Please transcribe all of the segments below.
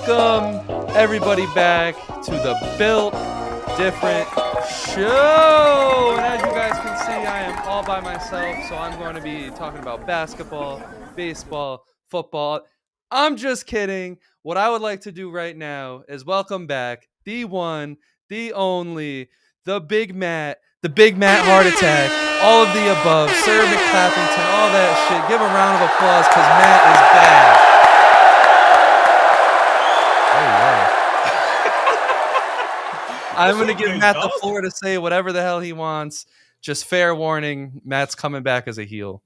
Welcome everybody back to the Built Different Show. And as you guys can see, I am all by myself, so I'm going to be talking about basketball, baseball, football. I'm just kidding. What I would like to do right now is welcome back the one, the only, the Big Matt Heart Attack, all of the above, Sir McClappington, all that shit. Give a round of applause because Matt is back. I'm going to give Matt the floor to say whatever the hell he wants. Just fair warning, Matt's coming back as a heel.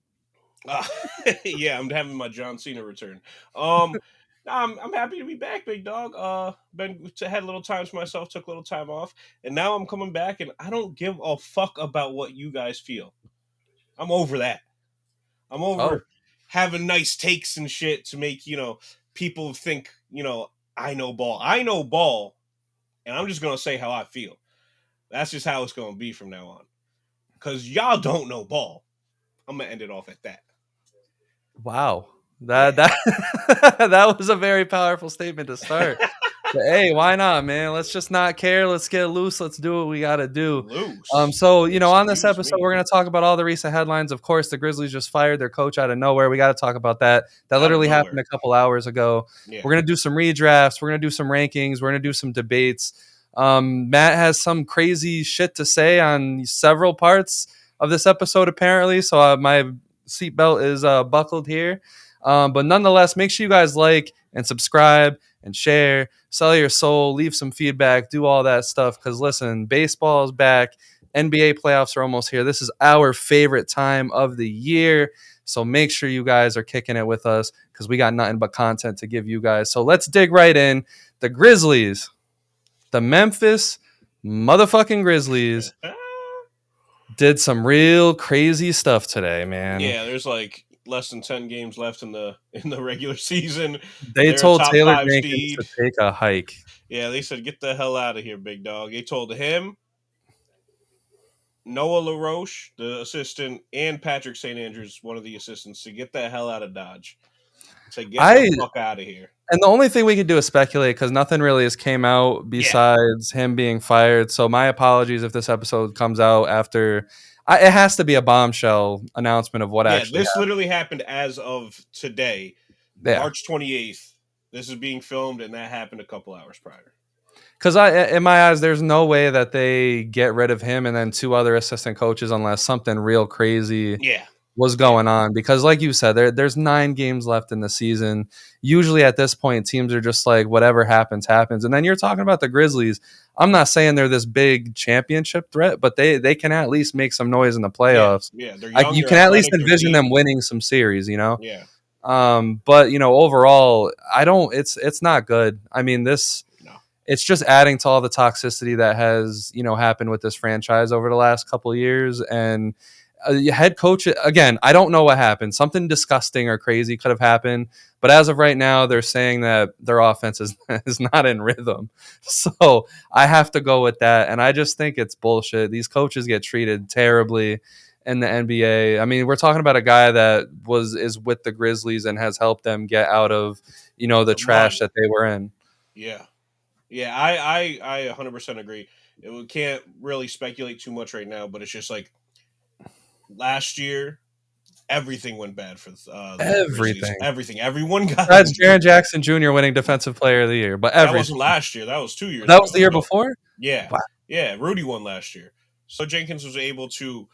Yeah, I'm having my John Cena return. I'm happy to be back, big dog. Had a little time to myself, took a little time off, and now I'm coming back, and I don't give a fuck about what you guys feel. I'm over that. I'm over having nice takes and shit to make, people think, I know ball. I know ball, and I'm just going to say how I feel. That's just how it's going to be from now on. Because y'all don't know ball. I'm going to end it off at that. Wow. That was a very powerful statement to start. But hey, why not, man? Let's just not care. Let's get loose. Let's do what we got to do. On this episode, we're going to talk about all the recent headlines. Of course, the Grizzlies just fired their coach out of nowhere. We got to talk about that. That literally happened a couple hours ago. Yeah. We're going to do some redrafts. We're going to do some rankings. We're going to do some debates. Matt has some crazy shit to say on several parts of this episode, apparently. So my seatbelt is buckled here. But nonetheless, make sure you guys like and subscribe and share, sell your soul, leave some feedback, do all that stuff. Because listen, baseball is back. NBA playoffs are almost here. This is our favorite time of the year. So make sure you guys are kicking it with us because we got nothing but content to give you guys. So let's dig right in. The Grizzlies, the Memphis motherfucking Grizzlies did some real crazy stuff today, man. Yeah, there's like less than 10 games left in the regular season. They told Taylor Jenkins to take a hike. Yeah, they said, get the hell out of here, big dog. They told him, Noah LaRoche, the assistant, and Patrick St. Andrews, one of the assistants, to get the hell out of Dodge. Say, get the fuck out of here. And the only thing we could do is speculate because nothing really has came out besides him being fired. So my apologies if this episode comes out after. It has to be a bombshell announcement of what actually happened. Literally happened as of today, March 28th. This is being filmed, and that happened a couple hours prior. Because in my eyes, there's no way that they get rid of him and then two other assistant coaches unless something real crazy was going on. Because like you said, there's 9 games left in the season. Usually at this point, teams are just like, whatever happens, happens. And then you're talking about the Grizzlies. I'm not saying they're this big championship threat, but they can at least make some noise in the playoffs. Yeah, they're young, you can at least envision them winning some series, Yeah. But overall, it's not good. I mean, it's just adding to all the toxicity that has, happened with this franchise over the last couple of years. And head coach, again, I don't know what happened. Something disgusting or crazy could have happened. But as of right now, they're saying that their offense is not in rhythm. So I have to go with that. And I just think it's bullshit. These coaches get treated terribly in the NBA. I mean, we're talking about a guy that is with the Grizzlies and has helped them get out of, the trash that they were in. Yeah. Yeah, I 100% agree. We can't really speculate too much right now, but it's just like last year, everything went bad for everything. Everyone got. That's Jaren Jackson Jr. winning Defensive Player of the Year, but that wasn't last year. That was 2 years. That was the year before. Yeah, wow. Rudy won last year. So Jenkins was able to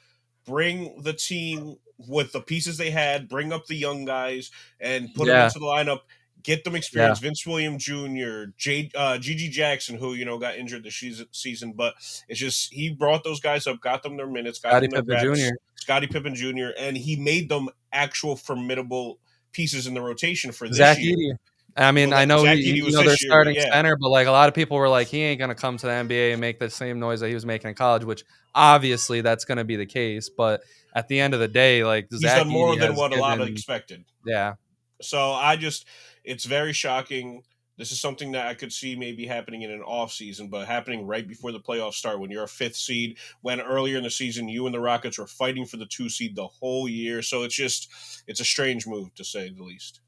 bring the team with the pieces they had, bring up the young guys, and put them into the lineup. Get them experience. Vince Williams Jr., Gigi Jackson, who got injured this season, but it's just he brought those guys up, got them their minutes, got them their reps. Scottie Pippen Jr., and he made them actual formidable pieces in the rotation for this year. Edey. I mean, I know they're starting center, but like a lot of people were like, he ain't gonna come to the NBA and make the same noise that he was making in college, which obviously that's gonna be the case. But at the end of the day, like he's done more than what a lot of expected. Yeah. So it's very shocking. This is something that I could see maybe happening in an off season, but happening right before the playoffs start when you're a 5th seed, when earlier in the season, you and the Rockets were fighting for the 2 seed the whole year. So it's a strange move to say the least.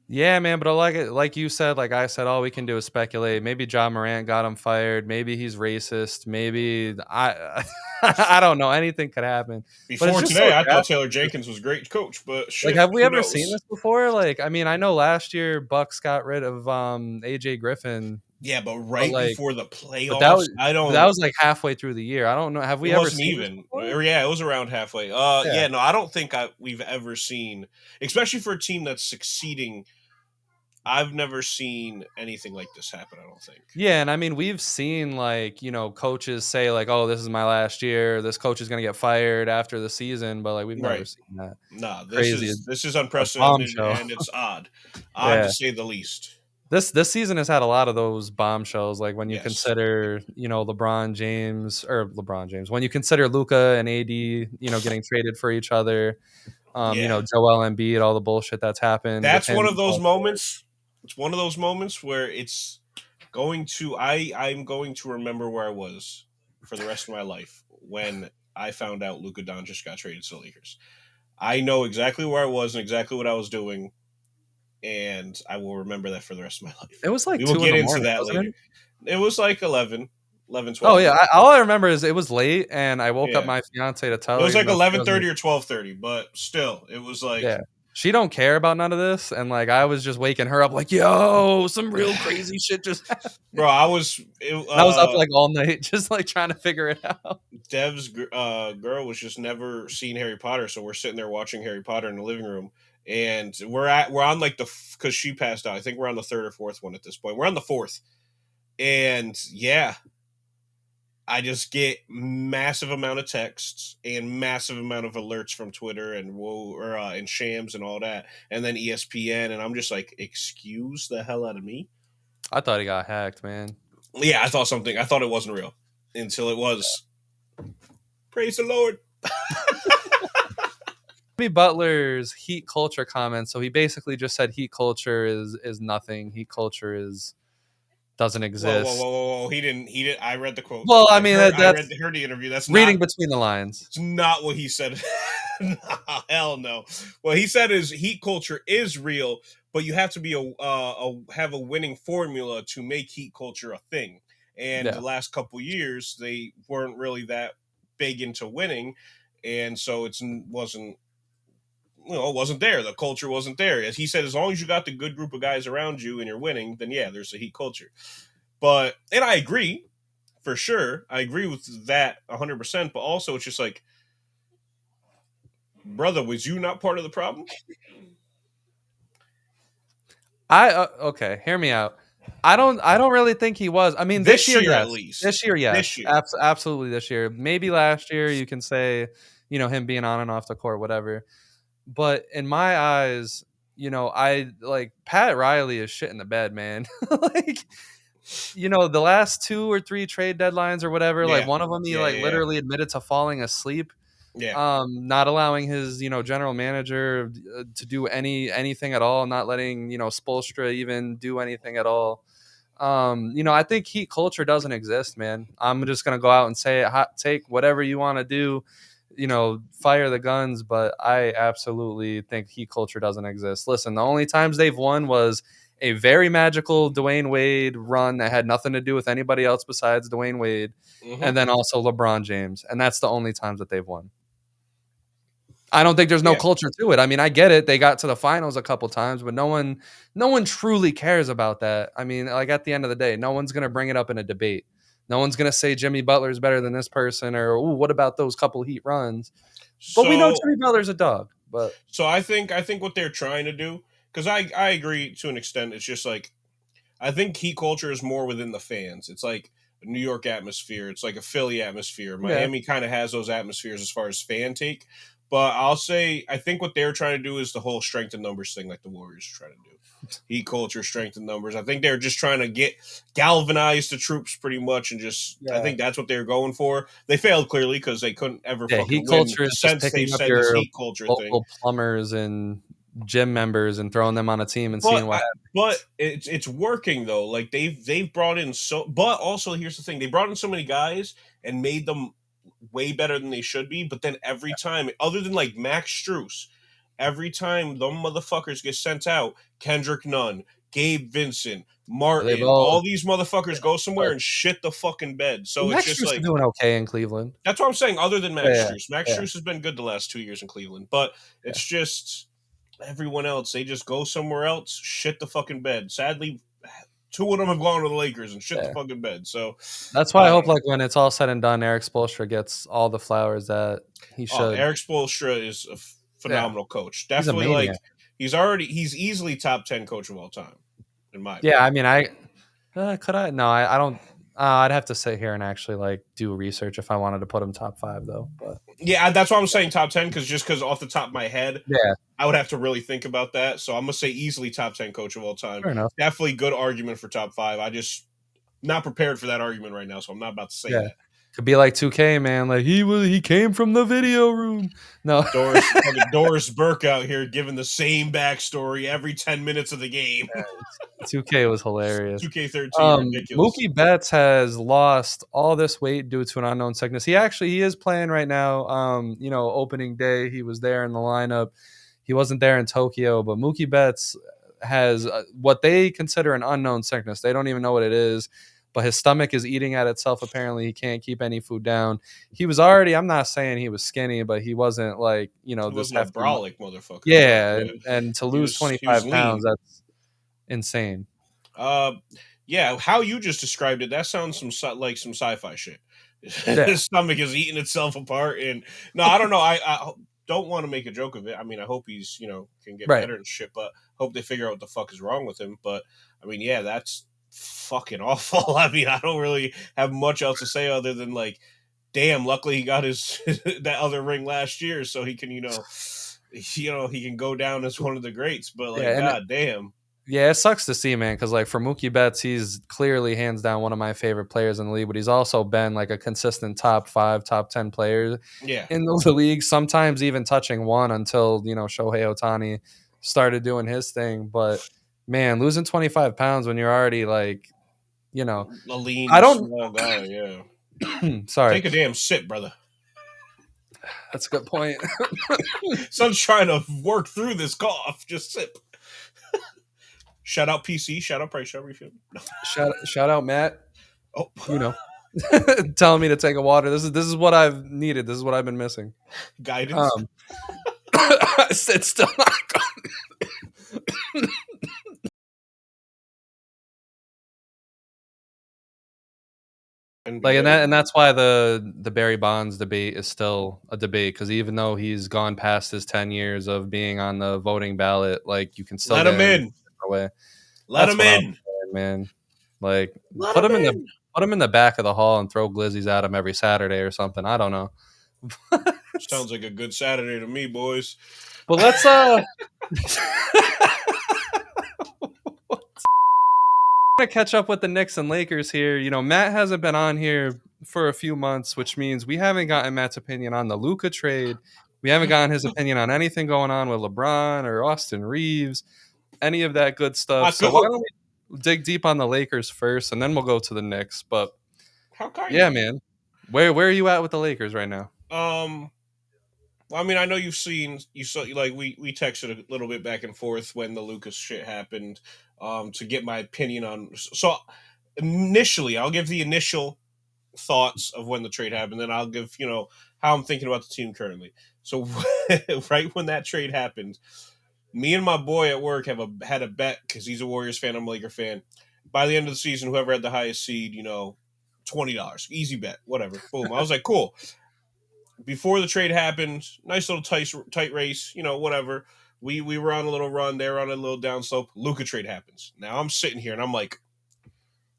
Yeah, man, but like you said, like I said, all we can do is speculate. Maybe John Morant got him fired. Maybe he's racist. Maybe I I don't know. Anything could happen. But it's Before just so today, I thought drastic. Taylor Jenkins was a great coach, but Like, shit, have we who ever seen knows? this before? Like, I mean, I know last year Bucks got rid of AJ Griffin, Yeah, but but right like, before the but that playoffs, was I but that don't. was like halfway through the year. I don't know. Have It we ever wasn't seen this even. before? Or, yeah, it was around halfway. Yeah. Yeah, no, I don't think we've ever seen, especially for a team that's succeeding. I've never seen anything like this happen. I don't think. Yeah, and I mean, we've seen like, coaches say like, "Oh, this is my last year. This coach is gonna get fired after the season," but like we've never Right. seen that. Nah, Crazy, this is a unprecedented bombshell. and it's odd Yeah. to say the least. This season has had a lot of those bombshells, like when you Yes. consider, LeBron James, when you consider Luka and AD, getting traded for each other, Yeah. Joel Embiid, all the bullshit that's happened with That's him one of and those Paul George. moments. It's one of those moments where it's going to I'm going to remember where I was for the rest of my life when I found out Luka Doncic got traded to the Lakers. I know exactly where I was and exactly what I was doing, and I will remember that for the rest of my life. It was like We will 2 in get the into morning, that wasn't later. it? It was like 11, Oh, 12 in yeah, the morning. all I remember is it was late, and I woke up Yeah. my fiance to It tell her was even like though she wasn't. 11:30 or 12:30, but still, it was like Yeah. She don't care about none of this, and, like, I was just waking her up like, "Yo, some real crazy shit just happened." bro, And I was up, like, all night just, like, trying to figure it out. Dev's girl was just never seen Harry Potter, so we're sitting there watching Harry Potter in the living room, and we're on like because she passed out. I think we're on the third or fourth one at this point. We're on the fourth, and yeah, I just get massive amount of texts and massive amount of alerts from Twitter and Shams and all that, and then ESPN, and I'm just like, excuse the hell out of me. I thought he got hacked, man. Yeah, I thought it wasn't real until it was. Praise the Lord. Jimmy Butler's heat culture comment, so he basically just said heat culture is nothing. Heat culture doesn't Whoa, whoa, exist. whoa, whoa, whoa! He didn't. He did. I read the quote. Well, I mean, Heard that's the interview. That's not. reading between the lines. It's not what he said. Nah, hell no. What he said is heat culture is real, but you have to be have a winning formula to make heat culture a thing. And Yeah. the last couple years, they weren't really that big into winning, and so it wasn't there. The culture wasn't there. As he said, as long as you got the good group of guys around you and you're winning, then yeah, there's a heat culture. And I agree for sure. I agree with that 100%. But also, it's just like, brother, was you not part of the problem? Okay, hear me out. I don't really think he was. I mean, this This year, year, at yes. least. This year, This yes. year. Absolutely this year. Maybe last year you can say, him being on and off the court, whatever. But in my eyes, I like Pat Riley is shit in the bed, man. Like, the last 2 or 3 trade deadlines or whatever, like Yeah. one of them he Yeah. like Yeah. Yeah. literally admitted to falling asleep, Yeah. not allowing his, general manager to do anything at all, not letting, Spoelstra even do anything at all. I think heat culture doesn't exist, man. I'm just gonna go out and say it, hot take, whatever you want to do, fire the guns, but I absolutely think heat culture doesn't exist. Listen, the only times they've won was a very magical Dwayne Wade run that had nothing to do with anybody else besides Dwayne Wade, Mm-hmm. and then also LeBron James, and that's the only times that they've won. I don't think there's no Yeah. culture to it. I mean, I get it. They got to the finals a couple times, but no one truly cares about that. I mean, like at the end of the day, no one's gonna bring it up in a debate. No one's gonna say Jimmy Butler's better than this person, or ooh, what about those couple Heat runs? But we know So, Jimmy Butler's a dog. But I think what they're trying to do, because I agree to an extent. It's just like, I think heat culture is more within the fans. It's like a New York atmosphere. It's like a Philly atmosphere. yeah, Miami kind of has those atmospheres as far as fan take. But I'll say, I think what they're trying to do is the whole strength in numbers thing, like the Warriors are trying to do. Heat culture, strength in numbers. I think they're just trying to galvanize the troops pretty much, and I yeah, think that's what they're going for. They failed clearly because they couldn't ever yeah. Heat fucking win. culture is just Since they've picking up said this your heat culture thing, local plumbers and gym members and throwing them on a team and But seeing what but happens. it's working though. Like they've brought in but also here's the thing: they brought in so many guys and made them way better than they should be. But then every time, other than like Max Struess, every time them motherfuckers get sent out, Kendrick Nunn, Gabe Vincent, Martin, all these motherfuckers go somewhere and shit the fucking bed. So it's Max just Strus like is doing okay in Cleveland. That's what I'm saying. Other than Max Strus, Max Strus has been good the last 2 years in Cleveland, but it's just everyone else. They just go somewhere else, shit the fucking bed. Sadly, 2 of them have gone to the Lakers and shit the fucking bed. So that's why I hope, like, when it's all said and done, Eric Spoelstra gets all the flowers that he should. Eric Spoelstra is a phenomenal coach. Definitely, like he's easily top 10 coach of all time, in my opinion. I mean, could I? No, I don't. I'd have to sit here and actually like do research if I wanted to put him top 5 though. But yeah, that's why I'm saying top 10 because off the top of my head, I would have to really think about that. So I'm gonna say easily top 10 coach of all time. Fair enough. Definitely good argument for top 5. I just not prepared for that argument right now, so I'm not about to say that. Could be like 2K, man. Like he came from the video room. No, Doris Burke out here giving the same backstory every 10 minutes of the game. 2K was hilarious. 2K13, ridiculous. Mookie Betts has lost all this weight due to an unknown sickness. He is playing right now. Opening day, he was there in the lineup. He wasn't there in Tokyo, but Mookie Betts has what they consider an unknown sickness. They don't even know what it is. But his stomach is eating at itself. Apparently, he can't keep any food down. He was already, I'm not saying he was skinny, but he wasn't like, he this wasn't a brolic motherfucker. Yeah, and to lose 25 pounds, that's insane. How you just described it, that sounds like some sci-fi shit. His stomach is eating itself apart. And no, I don't know. I don't want to make a joke of it. I mean, I hope he's, can get better and shit, but hope they figure out what the fuck is wrong with him. But I mean, yeah, that's fucking awful. I mean, I don't really have much else to say other than like, damn, luckily he got his that other ring last year, so he can, he can go down as one of the greats. But like, god damn. Yeah, it sucks to see, man, because like for Mookie Betts, he's clearly hands down one of my favorite players in the league, but he's also been like a consistent top 5, top 10 player in the league, sometimes even touching 1 until, Shohei Ohtani started doing his thing. But man, losing 25 pounds when you're already like, a lean, small guy, yeah. Sorry. Take a damn sip, brother. That's a good point. Son's trying to work through this cough. Just sip. Shout out PC. Shout out Price. Shout out Refill. No. Shout out Matt. Oh, telling me to take a water. This is what I've needed. This is what I've been missing. Guidance. It's still not like and that's why the Barry Bonds debate is still a debate, because even though he's gone past his 10 years of being on the voting ballot, like you can still let him in. Let him in, man. Like put him in the back of the hall and throw glizzies at him every Saturday or something. I don't know. Sounds like a good Saturday to me, boys. But let's to catch up with the Knicks and Lakers here. Matt hasn't been on here for a few months, which means we haven't gotten Matt's opinion on the Luka trade. We haven't gotten his opinion on anything going on with LeBron or Austin Reeves, any of that good stuff. So why don't we dig deep on the Lakers first, and then we'll go to the Knicks. But man, where are you at with the Lakers right now? Well, I mean, I know you saw like we texted a little bit back and forth when the Lucas shit happened, to get my opinion on. So initially, I'll give the initial thoughts of when the trade happened, then I'll give how I'm thinking about the team currently. So right when that trade happened, me and my boy at work had a bet, because he's a Warriors fan, I'm a Laker fan. By the end of the season, whoever had the highest seed, $20, easy bet, whatever. Boom. I was like, cool. Before the trade happened, nice little tight race, whatever. We were on a little run, they were on a little downslope. Luka trade happens. Now I'm sitting here and I'm like,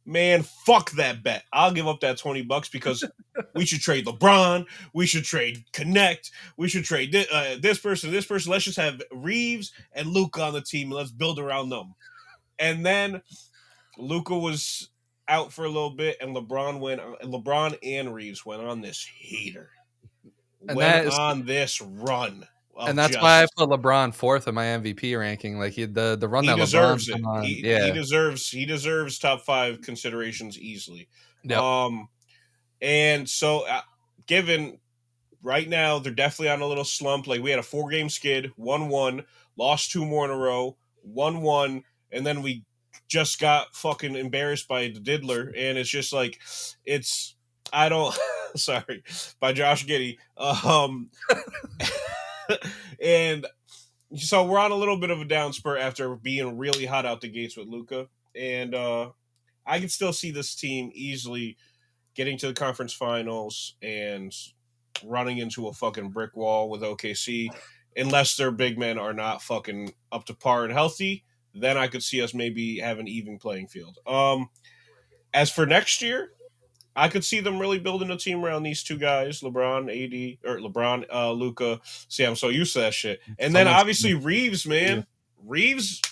man, fuck that bet. I'll give up that $20 because we should trade LeBron. We should trade Connect. We should trade this person. Let's just have Reeves and Luka on the team and let's build around them. And then Luka was out for a little bit, and LeBron and Reeves went on this heater. On this run. And that's why I put LeBron 4th in my MVP ranking. Like the run that deserves LeBron's it. He deserves top 5 considerations easily. Yep. And so given right now they're definitely on a little slump. Like we had a 4-game skid, 1-1, lost 2 more in a row, 1-1, and then we just got fucking embarrassed by the Diddler, and it's just like it's I don't sorry by Josh Giddey. And so we're on a little bit of a down spurt after being really hot out the gates with Luka, and I can still see this team easily getting to the conference finals and running into a fucking brick wall with OKC, unless their big men are not fucking up to par and healthy. Then I could see us maybe have an even playing field. As for next year, I could see them really building a team around these two guys, LeBron, AD, or LeBron, Luca. See, I'm so used to that shit. And then obviously Reeves, man. Reeves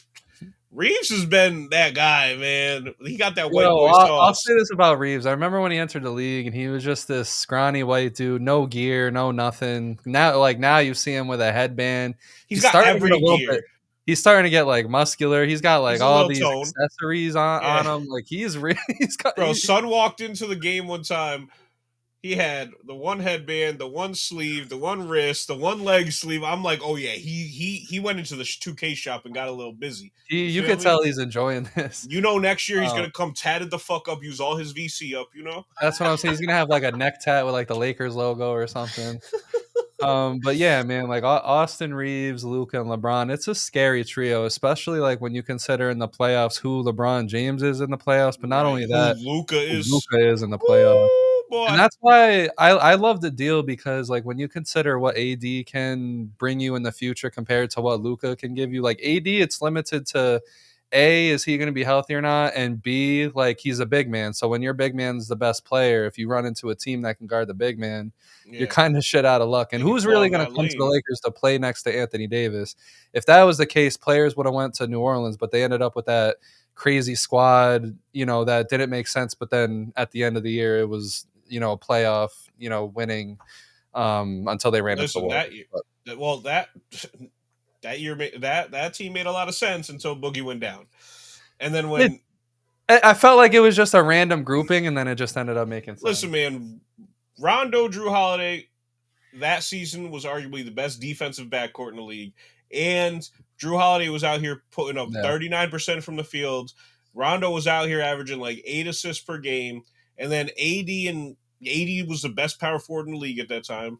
has been that guy, man. He got that white boy sauce. I'll say this about Reeves. I remember when he entered the league and he was just this scrawny white dude, no gear, no nothing. Now you see him with a headband. He's got every gear. He's starting to get like muscular. He's got like all these tone. accessories on him. Like he's got. Bro, son walked into the game one time. He had the one headband, the one sleeve, the one wrist, the one leg sleeve. I'm like, oh yeah, he went into the 2K shop and got a little busy. You can tell he's enjoying this. You know, next year he's gonna come tatted the fuck up, use all his VC up. You know, that's what I'm saying. He's gonna have like a neck tat with like the Lakers logo or something. But yeah, man, like Austin Reeves, Luka, and LeBron, it's a scary trio, especially like when you consider in the playoffs who LeBron James is in the playoffs, but not only that, Luka is in the playoffs. Boy. And that's why I love the deal, because like when you consider what AD can bring you in the future compared to what Luka can give you, like AD, it's limited to A, is he going to be healthy or not? And B, like he's a big man. So when your big man's the best player, if you run into a team that can guard the big man, you're kind of shit out of luck. And who's really going to come to the Lakers to play next to Anthony Davis? If that was the case, players would have went to New Orleans, but they ended up with that crazy squad, that didn't make sense. But then at the end of the year, it was, a playoff, winning until they ran into the wall. That year, that year, that team made a lot of sense until Boogie went down. And then when I felt like it was just a random grouping, and then it just ended up making sense. Listen, man, Rondo, Drew Holiday, that season was arguably the best defensive backcourt in the league. And Drew Holiday was out here putting up 39% from the field. Rondo was out here averaging like 8 assists per game. And then AD was the best power forward in the league at that time.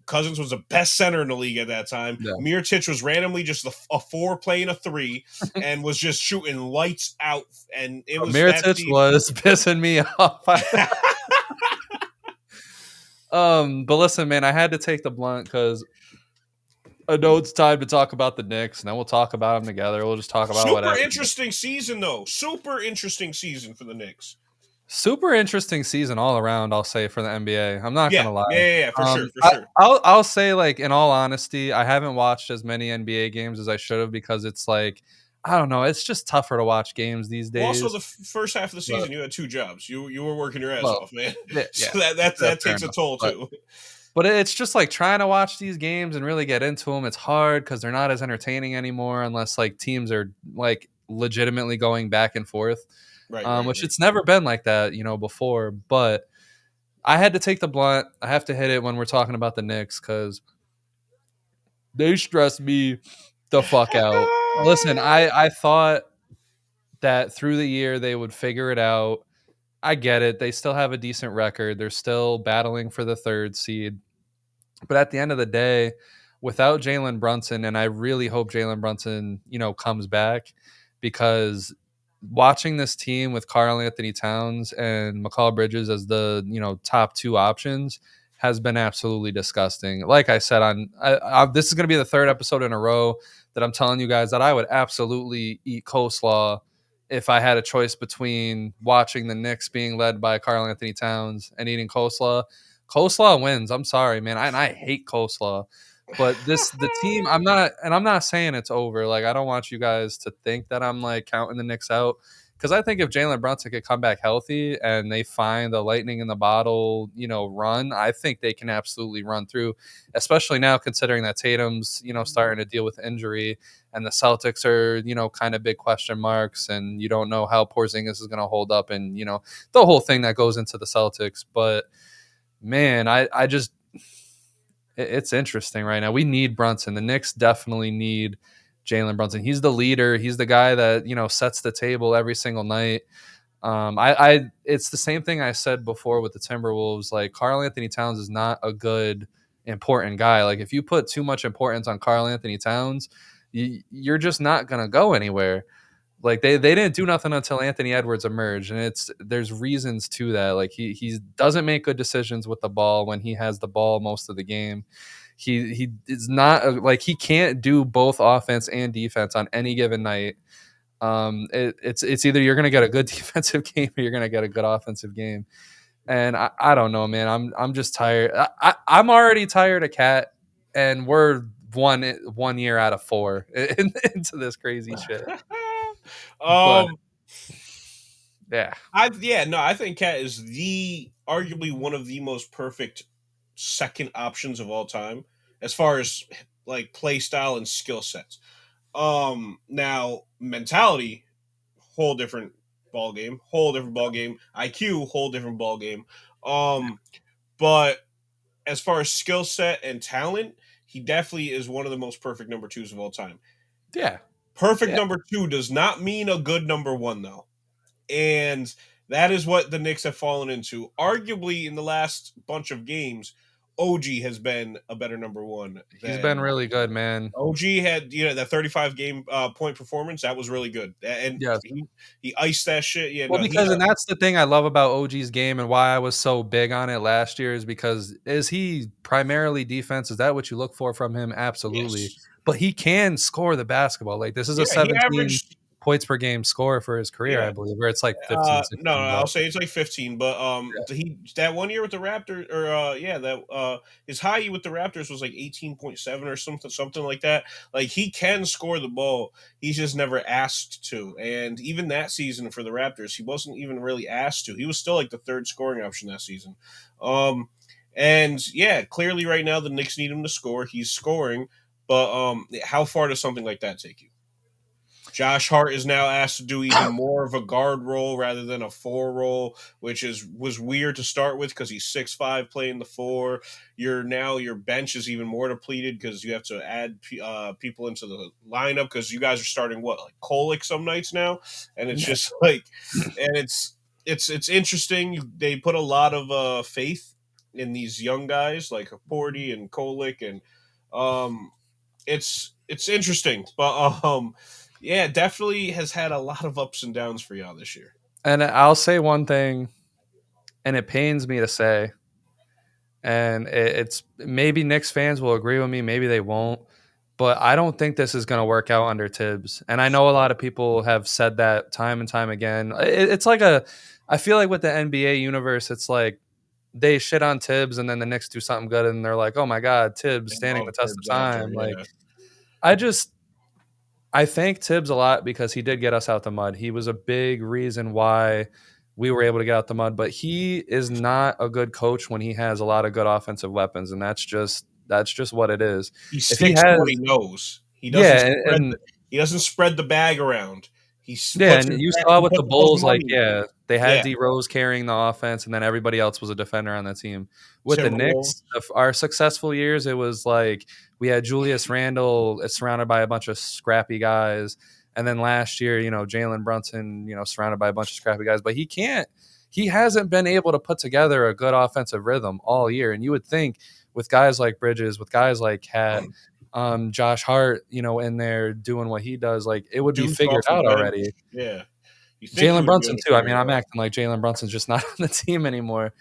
Cousins was the best center in the league at that time. Yeah. Mirotic was randomly just a 4 playing a 3 and was just shooting lights out. And it was Mirotic was pissing me off. But listen, man, I had to take the blunt because I know it's time to talk about the Knicks, and then we'll talk about them together. We'll just talk about whatever. Super interesting season, though. Super interesting season for the Knicks. Super interesting season all around, I'll say, for the NBA. I'm not gonna lie. Yeah, for sure. I'll say, like, in all honesty, I haven't watched as many NBA games as I should have, because it's like, I don't know, it's just tougher to watch games these days. Well, also, the first half of the season, you had 2 jobs. You were working your ass off, man. Yeah, so that takes a toll too. But it's just like trying to watch these games and really get into them. It's hard because they're not as entertaining anymore unless like teams are like legitimately going back and forth. Which it's never been like that, before. But I had to take the blunt. I have to hit it when we're talking about the Knicks because they stress me the fuck out. Listen, I thought that through the year they would figure it out. I get it. They still have a decent record. They're still battling for the 3rd seed. But at the end of the day, without Jalen Brunson, and I really hope Jalen Brunson, comes back, because watching this team with Karl Anthony Towns and McCall Bridges as the, top 2 options has been absolutely disgusting. Like I said, this is going to be the 3rd episode in a row that I'm telling you guys that I would absolutely eat coleslaw if I had a choice between watching the Knicks being led by Karl Anthony Towns and eating coleslaw. Coleslaw wins. I'm sorry, man. I hate coleslaw. But the team, I'm not saying it's over. Like, I don't want you guys to think that I'm like counting the Knicks out, because I think if Jalen Brunson could come back healthy and they find the lightning in the bottle, run, I think they can absolutely run through, especially now considering that Tatum's, starting to deal with injury and the Celtics are, kind of big question marks, and you don't know how Porzingis is going to hold up, and, the whole thing that goes into the Celtics. But man, I just, it's interesting right now. We need Brunson. The Knicks definitely need Jalen Brunson. He's the leader. He's the guy that sets the table every single night. It's the same thing I said before with the Timberwolves. Like Karl Anthony Towns is not a good important guy. Like if you put too much importance on Karl Anthony Towns, you're just not gonna go anywhere. Like they didn't do nothing until Anthony Edwards emerged, and there's reasons to that. Like he doesn't make good decisions with the ball when he has the ball most of the game. He is not like he can't do both offense and defense on any given night. It's either you're gonna get a good defensive game or you're gonna get a good offensive game. And I don't know, man. I'm just tired. I'm already tired of Cat, and we're one year out of 4 into this crazy shit. But yeah, I think Cat is arguably one of the most perfect second options of all time as far as like play style and skill sets. Now mentality, whole different ball game. IQ, whole different ball game. But as far as skill set and talent, he definitely is one of the most perfect number twos of all time. Yeah. Perfect number two does not mean a good number one, though. And that is what the Knicks have fallen into. Arguably, in the last bunch of games, OG has been a better number one. He's been really good, man. OG had that 35 game point performance. That was really good, and yes. he iced that shit. Yeah, and that's the thing I love about OG's game and why I was so big on it last year is because is he primarily defense? Is that what you look for from him? Absolutely. Yes. But he can score the basketball. Like this is a 17 points per game score for his career, I believe, where it's like 15, 16. No, I'll say it's like 15. But he that 1 year with the Raptors, or his high with the Raptors was like 18.7 or something like that. Like he can score the ball. He's just never asked to. And even that season for the Raptors, he wasn't even really asked to. He was still like the third scoring option that season. And yeah, clearly right now the Knicks need him to score. He's scoring, but how far does something like that take you? Josh Hart is now asked to do even more of a guard role rather than a 4 role, which was weird to start with because he's 6'5", playing the 4. Your bench is even more depleted because you have to add people into the lineup because you guys are starting like Kolek some nights now, and it's just like, and it's interesting. They put a lot of faith in these young guys like Porty and Kolek, and it's interesting, but yeah, definitely has had a lot of ups and downs for y'all this year. And I'll say one thing, and it pains me to say, and it's maybe Knicks fans will agree with me, maybe they won't, but I don't think this is going to work out under Tibbs. And I know a lot of people have said that time and time again. It's like I feel like with the NBA universe, it's like they shit on Tibbs and then the Knicks do something good and they're like, oh my God, Tibbs standing the test of time. Like, I thank Tibbs a lot because he did get us out the mud. He was a big reason why we were able to get out the mud, but he is not a good coach when he has a lot of good offensive weapons, and that's just what it is. He sticks to what he knows. He doesn't he doesn't spread the bag around. And you saw with the Bulls, they had D Rose carrying the offense, and then everybody else was a defender on the team. With the Knicks, our successful years, it was like we had Julius Randle surrounded by a bunch of scrappy guys, and then last year, Jalen Brunson, surrounded by a bunch of scrappy guys. But he hasn't been able to put together a good offensive rhythm all year. And you would think with guys like Bridges, with guys like Cat, Josh Hart, in there doing what he does, like it would be figured out already. Yeah. Jalen Brunson too. I mean, I'm acting like Jalen Brunson's just not on the team anymore.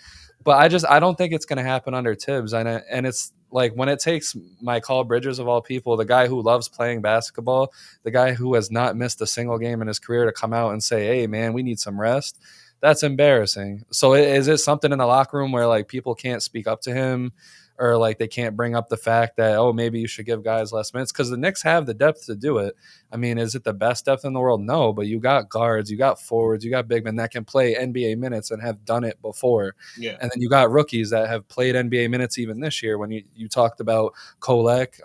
But I don't think it's going to happen under Tibbs. And it's like when it takes Mikal Bridges of all people, the guy who loves playing basketball, the guy who has not missed a single game in his career to come out and say, hey, man, we need some rest. That's embarrassing. So is it something in the locker room where like people can't speak up to him? Or like they can't bring up the fact that, oh, maybe you should give guys less minutes because the Knicks have the depth to do it. I mean, is it the best depth in the world? No, but you got guards, you got forwards, you got big men that can play NBA minutes and have done it before. Yeah. And then you got rookies that have played NBA minutes even this year. When you talked about Kolek,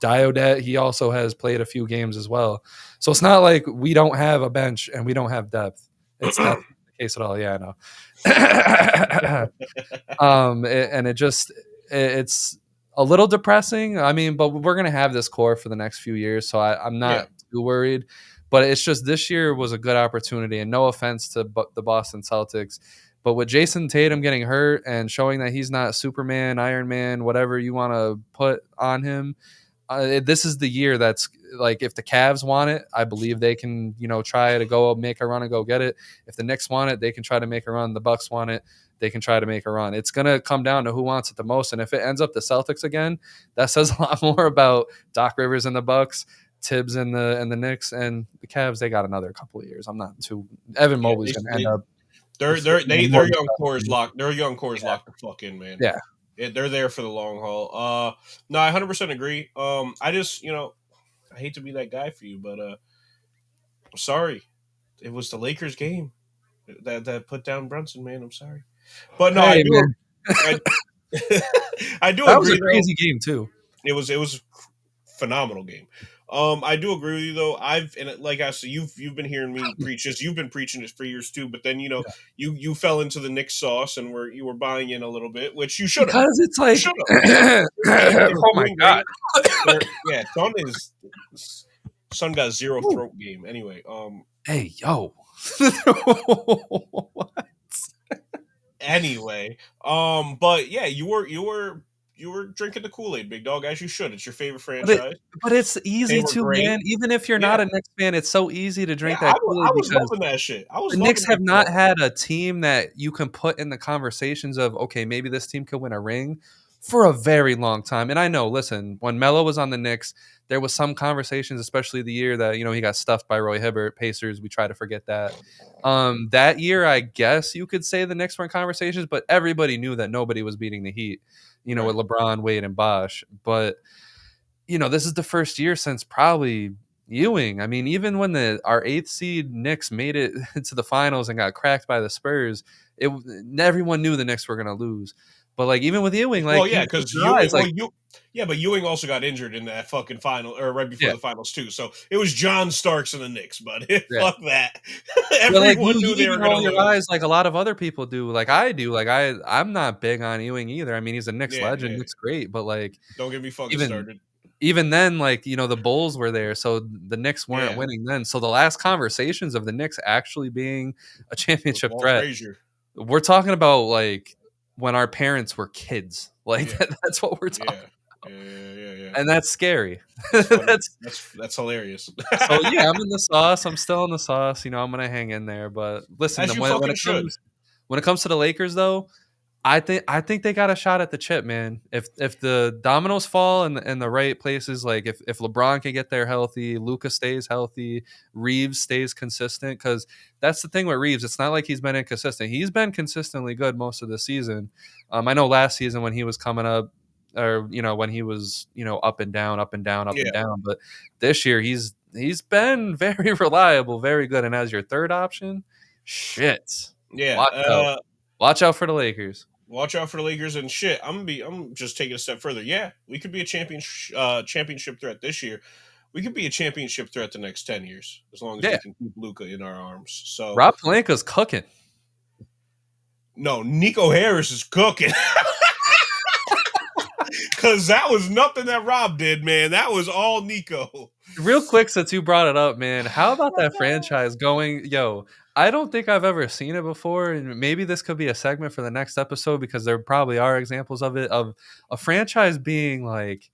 Diodet, he also has played a few games as well. So it's not like we don't have a bench and we don't have depth. It's not the case at all. Yeah, I know. And it's a little depressing. I mean, but we're gonna have this core for the next few years, so I'm Yeah. not too worried. But it's just this year was a good opportunity, and no offense to the Boston Celtics, but with Jason Tatum getting hurt and showing that he's not Superman, Iron Man, whatever you want to put on him, this is the year that's like if the Cavs want it, I believe they can, try to go make a run and go get it. If the Knicks want it, they can try to make a run. The Bucks want it, they can try to make a run. It's gonna come down to who wants it the most. And if it ends up the Celtics again, that says a lot more about Doc Rivers and the Bucks, Tibbs and the Knicks, and the Cavs. They got another couple of years. I'm not too. Evan Yeah, Mobley's gonna end up. their young core is locked. Their young core is locked the fuck in, man. Yeah. They're there for the long haul. No, I 100% agree. I just, I hate to be that guy for you, but I'm sorry. It was the Lakers game that put down Brunson, man. I'm sorry, but no, Hey, I do that was agree. a crazy game too. It was a phenomenal game. I do agree with you though. Like I said, you've been hearing me preach this. You've been preaching this for years too. But then you fell into the Knicks sauce and you were buying in a little bit, which you should have. Because it's like, oh my god, yeah, Son got zero throat game anyway. Hey, yo. What? Anyway, but yeah, you were drinking the Kool-Aid, big dog, as you should. It's your favorite franchise. But it's easy to, man. Even if you're not a Knicks fan, it's so easy to drink that Kool-Aid. I was loving that shit. The Knicks have not had a team that you can put in the conversations of, okay, maybe this team could win a ring for a very long time. And I know, listen, when Melo was on the Knicks, there was some conversations, especially the year that, he got stuffed by Roy Hibbert, Pacers. We try to forget that. That year, I guess you could say the Knicks were in conversations, but everybody knew that nobody was beating the Heat, with LeBron, Wade, and Bosh. But, this is the first year since probably Ewing. I mean, even when our 8th seed Knicks made it to the finals and got cracked by the Spurs, everyone knew the Knicks were going to lose. But like even with Ewing, like because but Ewing also got injured in that fucking final or right before the finals too. So it was John Starks and the Knicks, but fuck that. Everyone knew they were going to lose. Like a lot of other people do, like I do. Like I'm not big on Ewing either. I mean, he's a Knicks legend. Knicks great, but like don't get me fucking started. Even then, like the Bulls were there, so the Knicks weren't winning then. So the last conversations of the Knicks actually being a championship threat, we're talking about like when our parents were kids. Like that's what we're talking about. Yeah. And that's scary. That's hilarious. So yeah, I'm in the sauce. I'm still in the sauce. I'm gonna hang in there. But listen, when it comes to the Lakers, though, I think they got a shot at the chip, man. If the dominoes fall in the right places, like if LeBron can get there healthy, Luka stays healthy, Reeves stays consistent, because that's the thing with Reeves. It's not like he's been inconsistent. He's been consistently good most of the season. I know last season when he was coming up, or when he was up and down, and down. But this year he's been very reliable, very good. And as your third option, shit, watch out for the Lakers. Watch out for the Lakers and shit. I'm just taking a step further. Yeah, we could be a championship threat this year. We could be a championship threat the next 10 years as long as we can keep Luka in our arms. So Rob Pelinka's cooking. No, Nico Harris is cooking. Because that was nothing that Rob did, man. That was all Nico. Real quick, since you brought it up, man, how about that franchise going? Yo, I don't think I've ever seen it before, and maybe this could be a segment for the next episode because there probably are examples of it, of a franchise being like,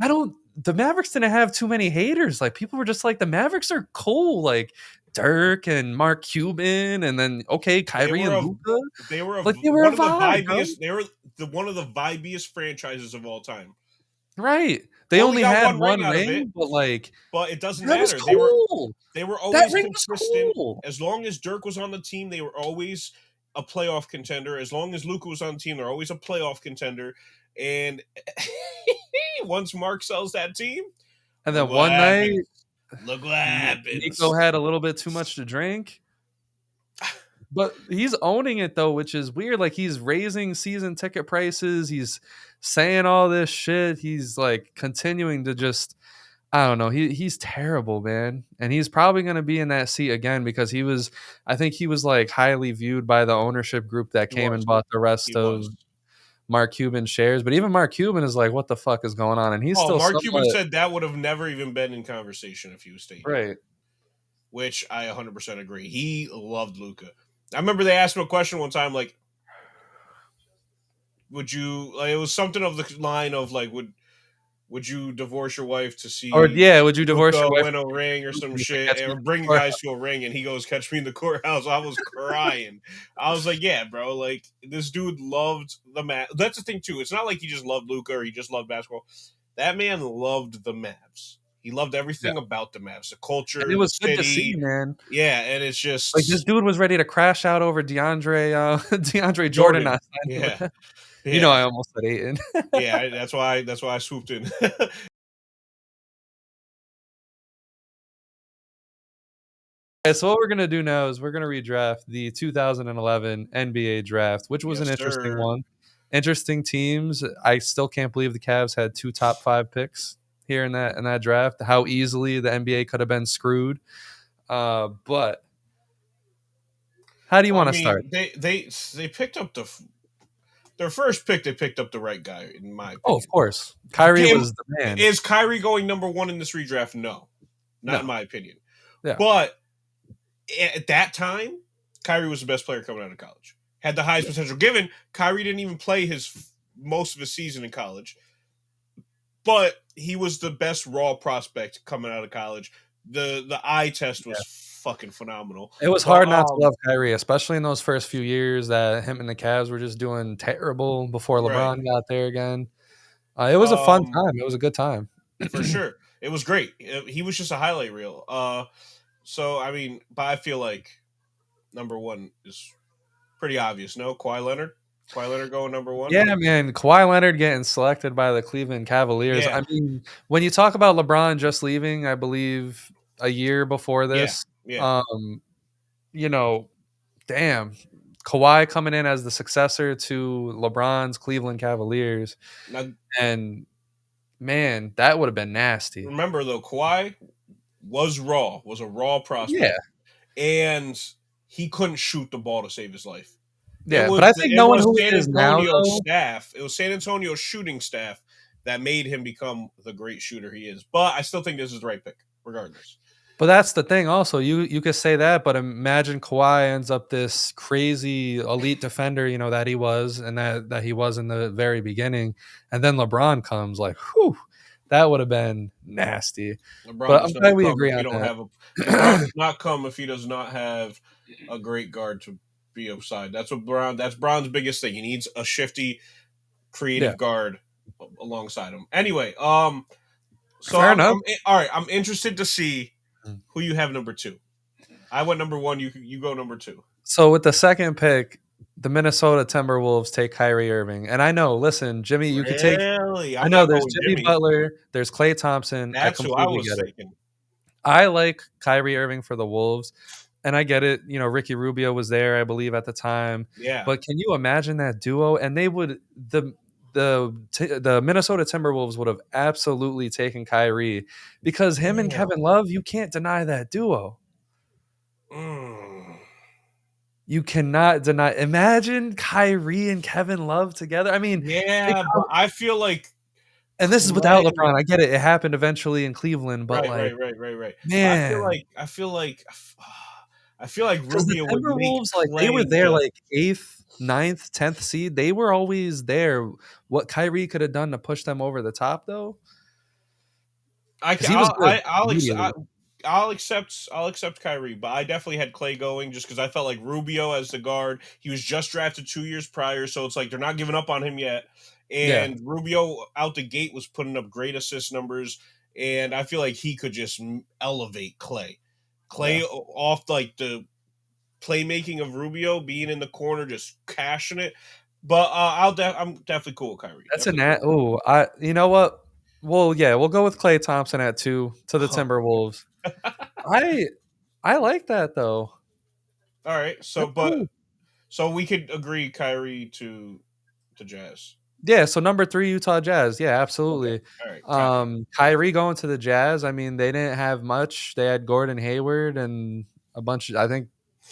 the Mavericks didn't have too many haters. Like people were just like, the Mavericks are cool. Like Dirk and Mark Cuban, and then Kyrie and Luka. They were one of the vibiest franchises of all time. Right. They only had one ring, but it doesn't matter. Cool. They were always consistent. Cool. As long as Dirk was on the team, they were always a playoff contender. As long as Luka was on the team, they're always a playoff contender. And once Mark sells that team, and then one night, look what happens. Nico had a little bit too much to drink. But he's owning it, though, which is weird. Like, he's raising season ticket prices. He's saying all this shit. He's, like, continuing to just, I don't know. He's terrible, man. And he's probably going to be in that seat again because I think he was, like, highly viewed by the ownership group that came and bought the rest of Mark Cuban shares. But even Mark Cuban is like, what the fuck is going on? And he's still Mark Cuban somewhat said that would have never even been in conversation if he was staying here. right. Which I 100% agree. He loved Luka. I remember they asked him a question one time, like, would you, like, it was something of the line of, like, would you divorce your wife to Or see yeah, would you divorce Luka your wife win a ring or some to shit, catch me or in bring the you guys courthouse? to a ring? And he goes, "Catch me in the courthouse." I was crying. I was like, "Yeah, bro. Like, this dude loved the Mavs." That's the thing too. It's not like he just loved Luka or he just loved basketball. That man loved the Mavs. He loved Yeah. everything about the Mavs, the And it culture, the was good to see, city. man. Yeah, and it's Like this just dude was ready to crash out over DeAndre Jordan Jordan. not signing with Yeah, him. You know, yeah, I almost said Ayton. yeah. That's why I swooped in. Okay, so what we're gonna do now is we're gonna redraft the 2011 NBA draft, which was Yes, an interesting sir. one. Interesting teams. I still can't believe the Cavs had 2 top 5 picks here in that draft. How easily the NBA could have been screwed. But how do you Well, I want to start? mean, they picked up their first pick. They picked up the right guy, in my Oh, of opinion. course. Kyrie Game was the man. is Kyrie going number one in this redraft? No, not in No. my opinion. Yeah. But at that time, Kyrie was the best player coming out of college. Had the highest potential. Given Kyrie didn't even play most of his season in college, but he was the best raw prospect coming out of college. The eye test was Yeah. fucking phenomenal. It was But hard not to love Kyrie, especially in those first few years that him and the Cavs were just doing terrible before right, LeBron got there again. It was a fun um, time. It was a good time. for sure, it was great. He was just a highlight reel. So I mean, but I feel like number one is pretty obvious. No, Kawhi Leonard going number one. Yeah, man. Kawhi Leonard getting selected by the Cleveland Cavaliers. Yeah, I mean, when you talk about LeBron just leaving, I believe a year before yeah, this, yeah. um, you know, damn, Kawhi coming in as the successor to LeBron's Cleveland Cavaliers, Now and man, that would have been nasty. remember though, Kawhi was a raw Yeah, prospect, and he couldn't shoot the ball to save his life. yeah, but I think It knowing was who San he is now, Antonio's though. staff. It was San Antonio's shooting staff that made him become the great shooter he is. But I still think this is the right pick, regardless. But that's the thing also, you could say that, but imagine Kawhi ends up this crazy elite defender, you know, that he was and that he was in the very beginning, and then LeBron comes, like, whew, that would have been nasty. LeBron But does I'm not glad we come agree if he on don't that. have a LeBron does not come if he does not have a great guard to be upside. That's Bron's biggest thing. He needs a shifty, Yeah, creative guard alongside him. Anyway, so fair enough. all right. I'm interested to see Mm. who you have number two. I went number one. You go number two. So with the second pick, the Minnesota Timberwolves take Kyrie Irving, and I know, listen, Jimmy, you could take Really? I I'm know not there's going Jimmy Jimmy. Butler, there's Klay Thompson, I That's who I completely was get it. thinking. I like Kyrie Irving for the Wolves, and I get it. You know, Ricky Rubio was there, I believe, at the time. Yeah. But can you imagine that duo? And they would the Minnesota Timberwolves would have absolutely taken Kyrie because him and Damn. Kevin Love, you can't deny that duo. Mm. You cannot deny. Imagine Kyrie and Kevin Love together. I mean, they Yeah, but I feel like and this is without Clay. LeBron. I get it. It happened eventually in Cleveland, but Right, like, right, right, right, right. But man. I feel like 'Cause the Rubio would make Timberwolves, like, they were Clay there, just. like, 8th, ninth, 10th seed. They were always there. What Kyrie could have done to push them over the top, though, I because can, he was good I, immediately. I'll accept Kyrie, but I definitely had Clay going just because I felt like Rubio as the guard. He was just drafted 2 years prior, so it's like they're not giving up on him yet. Yeah, And Rubio out the gate was putting up great assist numbers, and I feel like he could just elevate Clay. yeah. Off like the playmaking of Rubio, being in the corner, just cashing it. But I'm definitely cool with Kyrie. That's a Definitely cool. nat ooh, I you know what? Well, yeah, we'll go with Klay Thompson at 2 to the All Timberwolves. I I like that, though. right, That's cool. so we could agree Kyrie to Jazz. Yeah, so number 3, Utah Jazz. Yeah, Okay. absolutely. All right. Copy. Kyrie going to the Jazz, I mean, they didn't have much. They had Gordon Hayward and a bunch of I think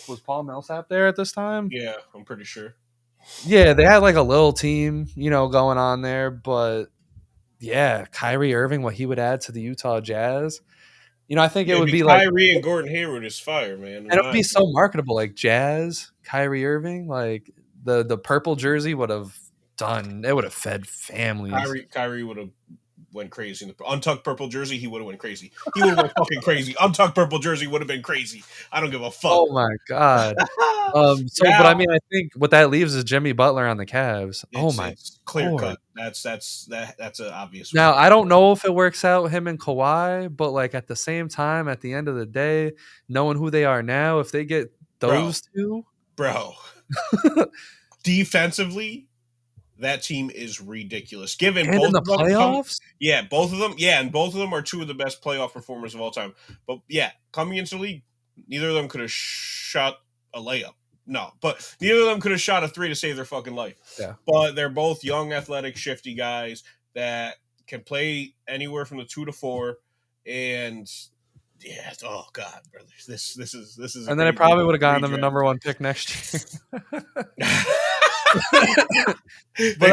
was Paul Millsap there at this time? Yeah, I'm pretty sure. Yeah, they had like a little team, going on there, but yeah, Kyrie Irving, what he would add to the Utah Jazz. I think it Yeah, I would mean, be like, Kyrie and Gordon Hayward is fire, man. and In it would my be so opinion, marketable, like Jazz, Kyrie Irving, like the purple jersey would have done. It would have fed families. Kyrie would have went crazy in the untucked purple jersey. He would have went crazy. He would have went fucking crazy. Untucked purple jersey would have been crazy. I don't give a fuck. Oh my god. But I Now mean, I think what that leaves is Jimmy Butler on the Cavs. Oh my it's clear lord. cut. That's an obvious one. Now I don't know if it works out him and Kawhi, but like at the same time, at the end of the day, knowing who they are now, if they get Bro, those two, bro. Defensively, that team is ridiculous. Given and in both the of them come, playoffs, yeah, both of them, yeah, and both of them are two of the best playoff performers of all time. But yeah, coming into the league, neither of them could have shot a layup. No, but neither of them could have shot a three to save their fucking life. yeah. But they're both young, athletic, shifty guys that can play anywhere from the 2 to 4, and yeah, oh god, brothers, this is a And then it great probably would have gotten them the redraft. number one pick next year. they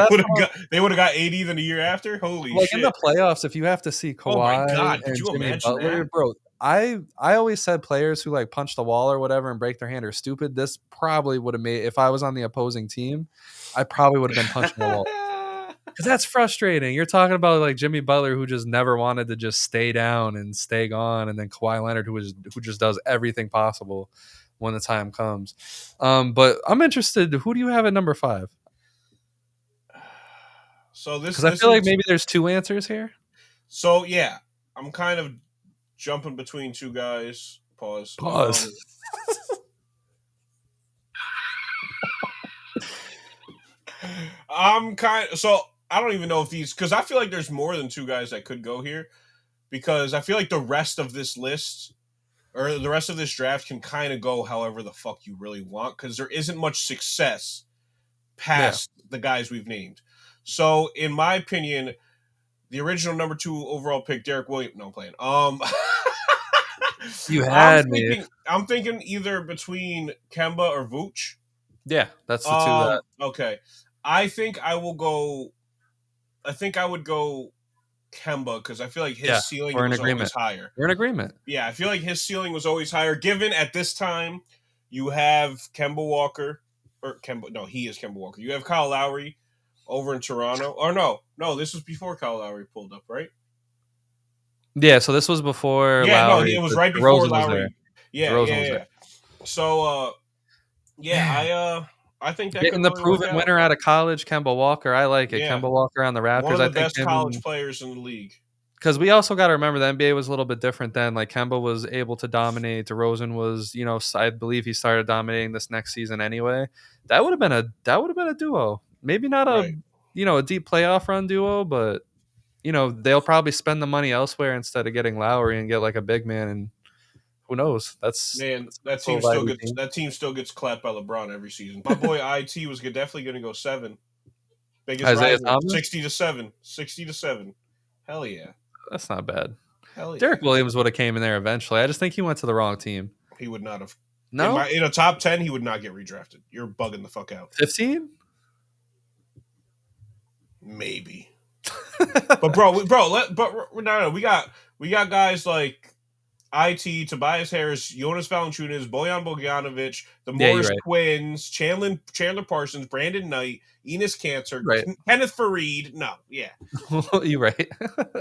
would have got 80 than the year after. Holy Like in shit! the playoffs, if you have to see Oh my Kawhi god, could and you Jimmy imagine Butler, that? bro, I always said players who like punch the wall or whatever and break their hand are stupid. This probably would have made if I was on the opposing team, I probably would have been punching the wall. Because that's frustrating. You're talking about like Jimmy Butler, who just never wanted to just stay down and stay gone, and then Kawhi Leonard, who just does everything possible when the time comes. But I'm interested. Who do you have at number 5? So Because I this feel like is maybe there's 2 answers here. so yeah. I'm kind of jumping between two guys. Pause. Pause. I'm kind of, so I don't even know if these, because I feel like there's more than two guys that could go here, because I feel like the rest of this list or the rest of this draft can kind of go however the fuck you really want, because there isn't much success Yeah, past the guys we've named. So in my opinion, the original number 2 overall pick, Derek Williams. No, I'm playing. you had me. I'm thinking either between Kemba or Vooch. Yeah, that's the 2 that. Okay. I think I will go. I think I would go Kemba because I feel like his Yeah, ceiling we're in was always agreement. higher. We're in agreement. Yeah, I feel like his ceiling was always higher. Given at this time, you have Kemba Walker, or Kemba. No, he is Kemba Walker. You have Kyle Lowry over in Toronto. Or no, this was before Kyle Lowry pulled up, right? Yeah, so this was before Yeah, no, Lowry. it was right before DeRozan was there. Lowry. Yeah, DeRozan yeah, was yeah. there. So, yeah, Man, I think that getting could the really work proven out. winner out of college, Kemba Walker. I like it. Yeah, Kemba Walker on the one of Raptors. I the think best college him players in the league. because we also got to remember the NBA was a little bit different then. Like Kemba was able to dominate. DeRozan was, I believe he started dominating this next season anyway. That would have been a duo. Maybe not Right. a deep playoff run duo, but they'll probably spend the money elsewhere instead of getting Lowry and get like a big man. And who knows? Man, That's a nice little vibey team. that team still gets clapped by LeBron every season. My boy IT was definitely going to go 7. Biggest Isaiah riser, Thomas. 60-7, 60-7. Hell yeah, That's not bad. hell yeah. Derek Williams would have came in there eventually. I just think he went to the wrong team. He would not have. No, In a top 10, he would not get redrafted. You're bugging the fuck out. 15. Maybe. But no, we got guys like IT, Tobias Harris, Jonas Valanciunas, Bojan Bogdanovic, the Yeah, you're Morris right. twins, Chandler Parsons, Brandon Knight, Enos Cancer, Right. Kenneth Fareed. No, yeah. You're right.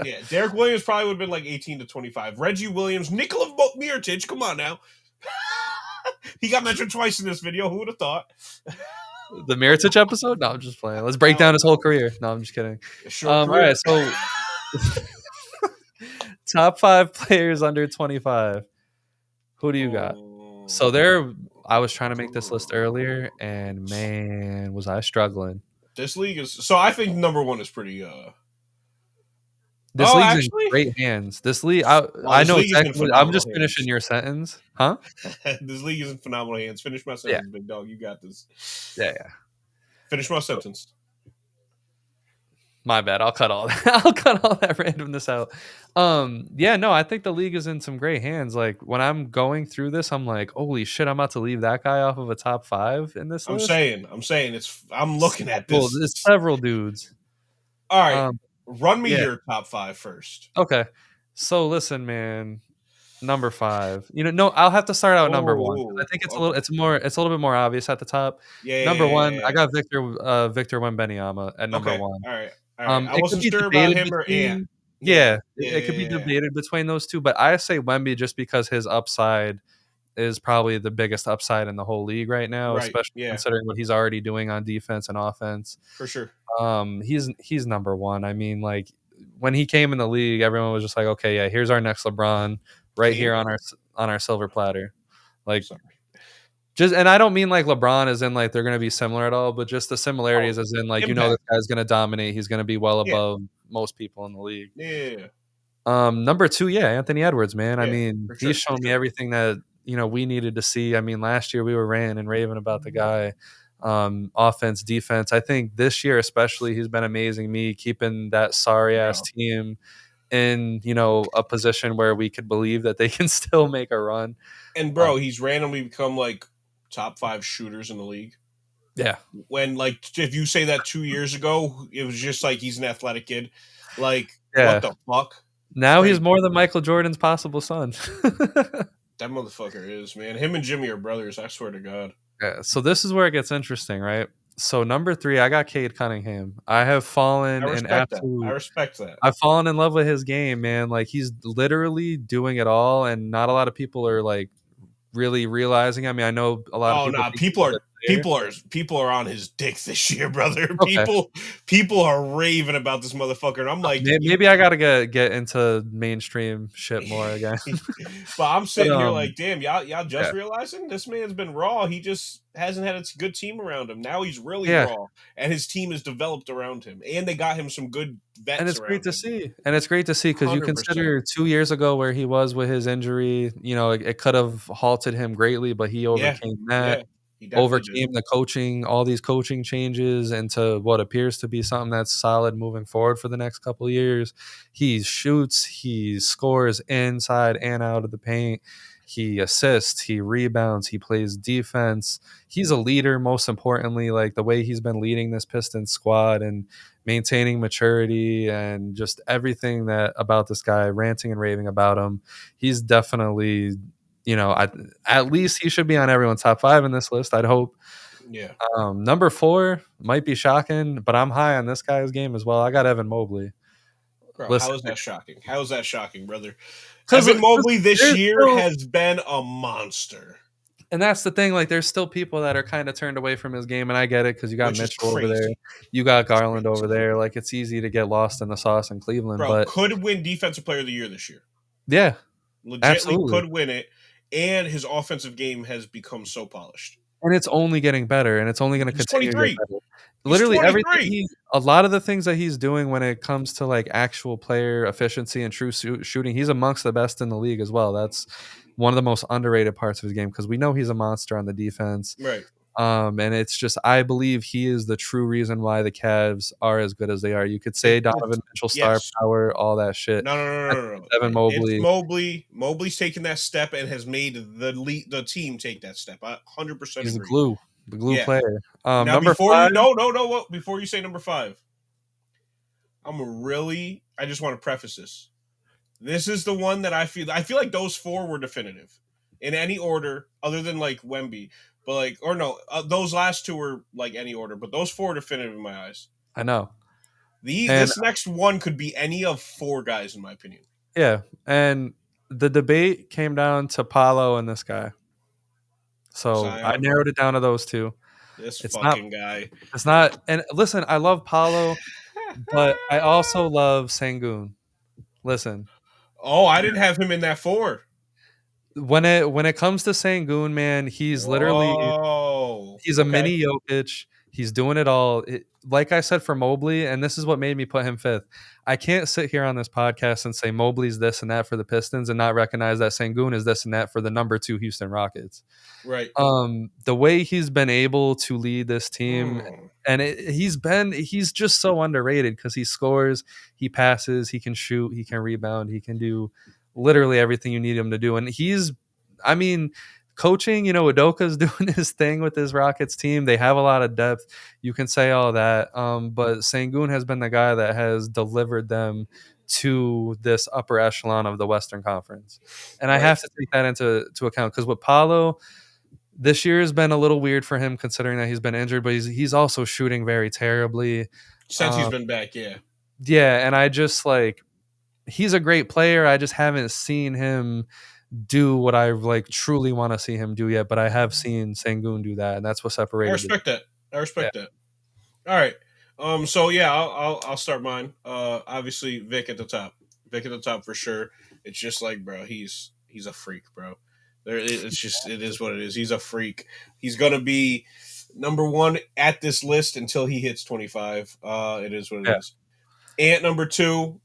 Yeah, Derek Williams probably would have been like 18 to 25. Reggie Williams, Nikola Mirotic, come on now. He got mentioned twice in this video. Who would have thought? The Mirotic episode? No, I'm just playing. Let's break down his whole career. No, I'm just kidding. All right, so top 5 players under 25. Who do you got? So I was trying to make this list earlier, and man, was I struggling. This league is so. I think number 1 is pretty. This league's in great hands. This league, I know exactly. I'm just finishing your sentence, huh? This league is in phenomenal hands. Finish my sentence, big dog. You got this. Yeah. Finish my sentence. My bad. I'll cut all that. I'll cut all that randomness out. Yeah, no, I think the league is in some great hands. Like when I'm going through this, I'm like, holy shit, I'm about to leave that guy off of a top 5 in this list. I'm saying I'm looking at Well, this. there's several dudes. All right, Um, run me yeah. your top 5 first. Okay. So listen, man. Number 5. No, I'll have to start out number 1. I Oh, think it's okay. a little bit more obvious at the top. Number 1, I Yeah. got Victor Wembanyama at number Okay. 1. All right. All right. I It could wasn't be sure about debated him or Ant. between Yeah. yeah, Yeah. it could be Yeah. debated between those 2, but I say Wemby just because his upside is probably the biggest upside in the whole league right now, Right. especially Yeah. considering what he's already doing on defense and offense. For sure. He's number 1. I mean, like, when he came in the league, everyone was just like, "Okay, yeah, here's our next LeBron right Came. here on our silver platter." Like, Sorry. just and I don't mean like LeBron as in like they're gonna be similar at all, but just the similarities Oh, as in like this impact. guy's gonna dominate. He's gonna be well Yeah. above most people in the league. Yeah. Number 2, yeah, Anthony Edwards, man. I Yeah. mean, For he's sure. For shown me sure. everything that we needed to see. I mean, last year we were ranting and raving about the guy. Offense, defense. I think this year especially, he's been amazing. Me keeping that sorry ass Bro. team in a position where we could believe that they can still make a run. And bro, he's randomly become like top 5 shooters in the league. Yeah. When like if you say that 2 years ago, it was just like he's an athletic kid. Like Yeah. what the fuck? Now he's more than Michael Jordan's possible son. That motherfucker is, man. Him and Jimmy are brothers, I swear to God. Yeah, so this is where it gets interesting, right? So number 3, I got Cade Cunningham. I have fallen I in respect that. I absolute respect that. I've fallen in love with his game, man. Like he's literally doing it all, and not a lot of people are like really realizing. I mean, I know a lot of Oh people. no, think he's a bit there. people are on his dick this year, brother. Okay. People are raving about this motherfucker, and I'm like, Maybe I gotta get into mainstream shit more again. but I'm sitting But, here like, damn, y'all just yeah. realizing this man's been raw. He just hasn't had a good team around him. Now he's really Yeah. raw, and his team is developed around him, and they got him some good vets. And it's around great to him. see. And it's great to see because you 100%. consider 2 years ago where he was with his injury, it could have halted him greatly, but he overcame that. Yeah, he definitely did. Overcame the coaching, all these coaching changes into what appears to be something that's solid moving forward for the next couple of years. He shoots, he scores inside and out of the paint. He assists, he rebounds, he plays defense. He's a leader, most importantly, like the way he's been leading this Pistons squad and maintaining maturity and just everything that about this guy, ranting and raving about him. He's definitely at least he should be on everyone's top 5 in this list, I'd hope. Yeah. Number 4 might be shocking, but I'm high on this guy's game as well. I got Evan Mobley. Bro, Listen, how is that shocking? How is that shocking, brother? 'cause Evan Mobley this there's year still has been a monster. and that's the thing, like, there's still people that are kinda turned away from his game, and I get it because you got Which is Mitchell over there. crazy. You got Garland over there. Like, it's easy to get lost in the sauce in Cleveland, Bro, but could win Defensive Player of the Year this year. yeah, Legitly absolutely. could win it, and his offensive game has become so polished. And it's only getting better, and it's only gonna He's continue to get 23. better. He's Literally everything 23. a lot of the things that he's doing when it comes to, like, actual player efficiency and true shooting, he's amongst the best in the league as well. That's one of the most underrated parts of his game because we know he's a monster on the defense. Right. And it's just I believe he is the true reason why the Cavs are as good as they are. You could say Donovan Mitchell, star Yes. power, all that shit. No. Evan Mobley. It's Mobley. Mobley's taken that step and has made the team take that step. I 100% He's agree. the glue Yeah. player. Now, Number before 5, before you say number 5, I just want to preface this. This is the one that I feel like those 4 were definitive in any order other than like Wemby, but like, or no, those last 2 were like any order, but those 4 are definitive in my eyes. I know. This next one could be any of 4 guys in my opinion. Yeah, and the debate came down to Paolo and this guy. So Zion. I narrowed it down to those 2. This It's fucking guy. It's not. And listen, I love Paolo, but I also love Sengun. Listen. Oh, I didn't have him in that 4. When it comes to Sengun, man, he's literally he's a mini Jokic. He's doing it all. Like I said for Mobley, and this is what made me put him fifth. I can't sit here on this podcast and say Mobley's this and that for the Pistons and not recognize that Sengun is this and that for the number 2 Houston Rockets. Right. The way he's been able to lead this team, and he's just so underrated because he scores, he passes, he can shoot, he can rebound, he can do literally everything you need him to do. And I mean, coaching, Udoka's doing his thing with his Rockets team. They have a lot of depth. You can say all that. But Sengun has been the guy that has delivered them to this upper echelon of the Western Conference. And I have to take that into account because with Paolo, this year has been a little weird for him considering that he's been injured, but he's also shooting very terribly. Since he's been back, yeah. Yeah, and I just he's a great player. I just haven't seen him do what I truly want to see him do yet, but I have seen Sengun do that, and that's what separated. I respect that. All right. So yeah, I'll start mine. Obviously Vic at the top. Vic at the top for sure. It's just bro, he's a freak, bro. It is what it is. He's a freak. He's gonna be number 1 at this list until he hits 25. It is what it is. Ant number 2.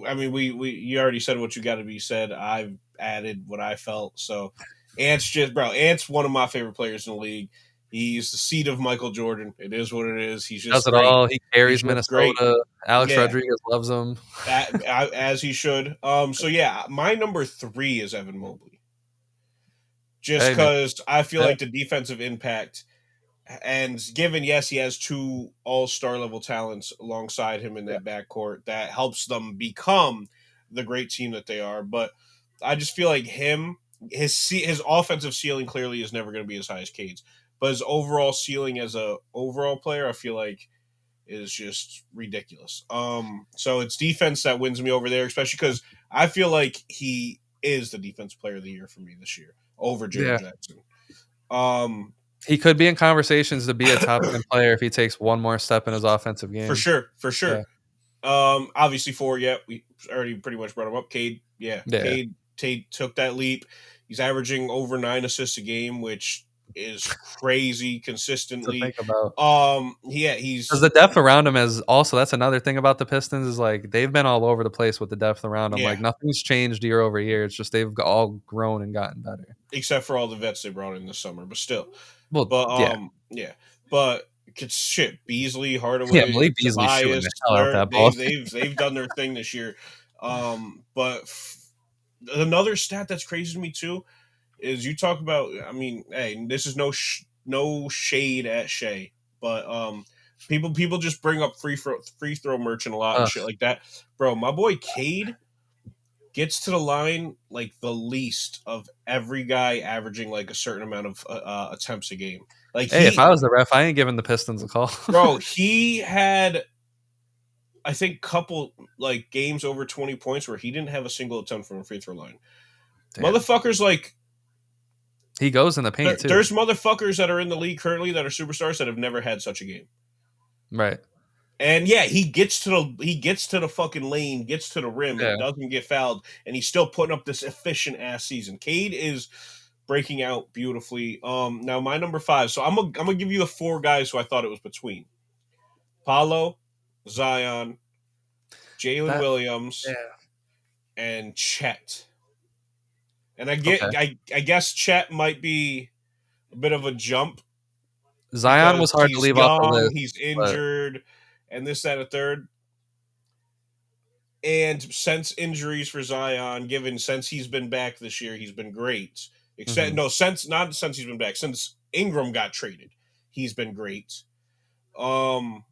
I mean, you already said what you got to be said. I've added what I felt. So Ant's one of my favorite players in the league. He's the seed of Michael Jordan. It is what it is. He's just does it great. all. He carries Minnesota. Great. Alex Rodriguez loves him. As he should. So yeah, my number 3 is Evan Mobley. Just because I feel like the defensive impact, and given, yes, he has 2 all-star level talents alongside him in that backcourt, that helps them become the great team that they are. But I just feel like his offensive ceiling clearly is never going to be as high as Cade's. But his overall ceiling as a overall player, I feel like, is just ridiculous. So it's defense that wins me over there, especially because I feel like he is the defensive player of the year for me this year over Jaren Jackson. He could be in conversations to be a top 10 player if he takes one more step in his offensive game. For sure. Yeah. Obviously, we already pretty much brought him up. Cade, Cade took that leap. He's averaging over 9 assists a game, which is crazy consistently. To think about. He's because the depth around him is also, that's another thing about the Pistons is they've been all over the place with the depth around them. Nothing's changed year over year. It's just they've all grown and gotten better. Except for all the vets they brought in this summer, but still. Well, but shit, Beasley, Hardaway, Malik Beasley shooting the hell out that ball. They've done their thing this year. But another stat that's crazy to me too is you talk about. I mean, hey, this is no shade at Shea, but people just bring up free throw merchant a lot and shit like that, bro. My boy Cade gets to the line the least of every guy averaging a certain amount of attempts a game. If I was the ref, I ain't giving the Pistons a call. Bro, he had, I think, couple games over 20 points where he didn't have a single attempt from a free throw line. Damn. Motherfuckers he goes in the paint too. There's motherfuckers that are in the league currently that are superstars that have never had such a game. Right. And he gets to the fucking lane, gets to the rim, and doesn't get fouled, and he's still putting up this efficient ass season. Cade is breaking out beautifully. Now my number 5. So I'm gonna give you the 4 guys who I thought it was between: Paolo, Zion, Jalen Williams, and Chet. And I guess Chet might be a bit of a jump. Zion was hard to leave off the list. He's injured. And this, that, and a third. And since injuries for Zion, since he's been back this year, he's been great. Since he's been back, since Ingram got traded, he's been great. I'm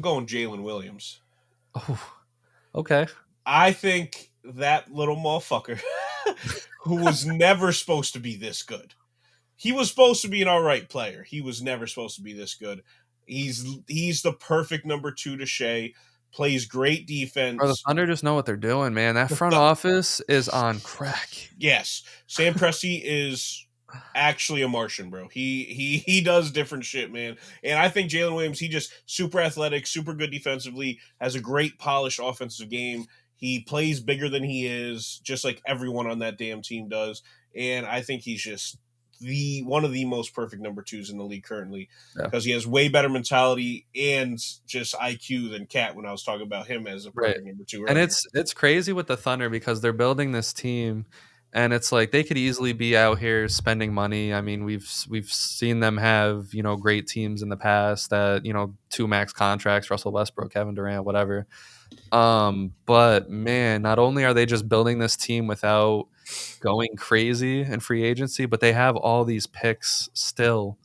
going Jalen Williams. Oh, okay. I think that little motherfucker who was never supposed to be this good. He was supposed to be an all right player. He was never supposed to be this good. He's the perfect number 2 to Shea. Plays great defense. Bro, the Thunder just know what they're doing, man. That front office is on crack. Yes, Sam Presti is actually a Martian, bro. He does different shit, man. And I think Jalen Williams, he just super athletic, super good defensively, has a great polished offensive game. He plays bigger than he is, just like everyone on that damn team does. And I think he's just one of the most perfect number twos in the league currently, Yeah. because he has way better mentality and just IQ than Cat when I was talking about him as a perfect number two And earlier. it's crazy with the Thunder because they're building this team, and it's like they could easily be out here spending money. I mean, we've seen them have great teams in the past that 2 max contracts, Russell Westbrook, Kevin Durant, whatever. But man, not only are they just building this team without going crazy in free agency, but they have all these picks still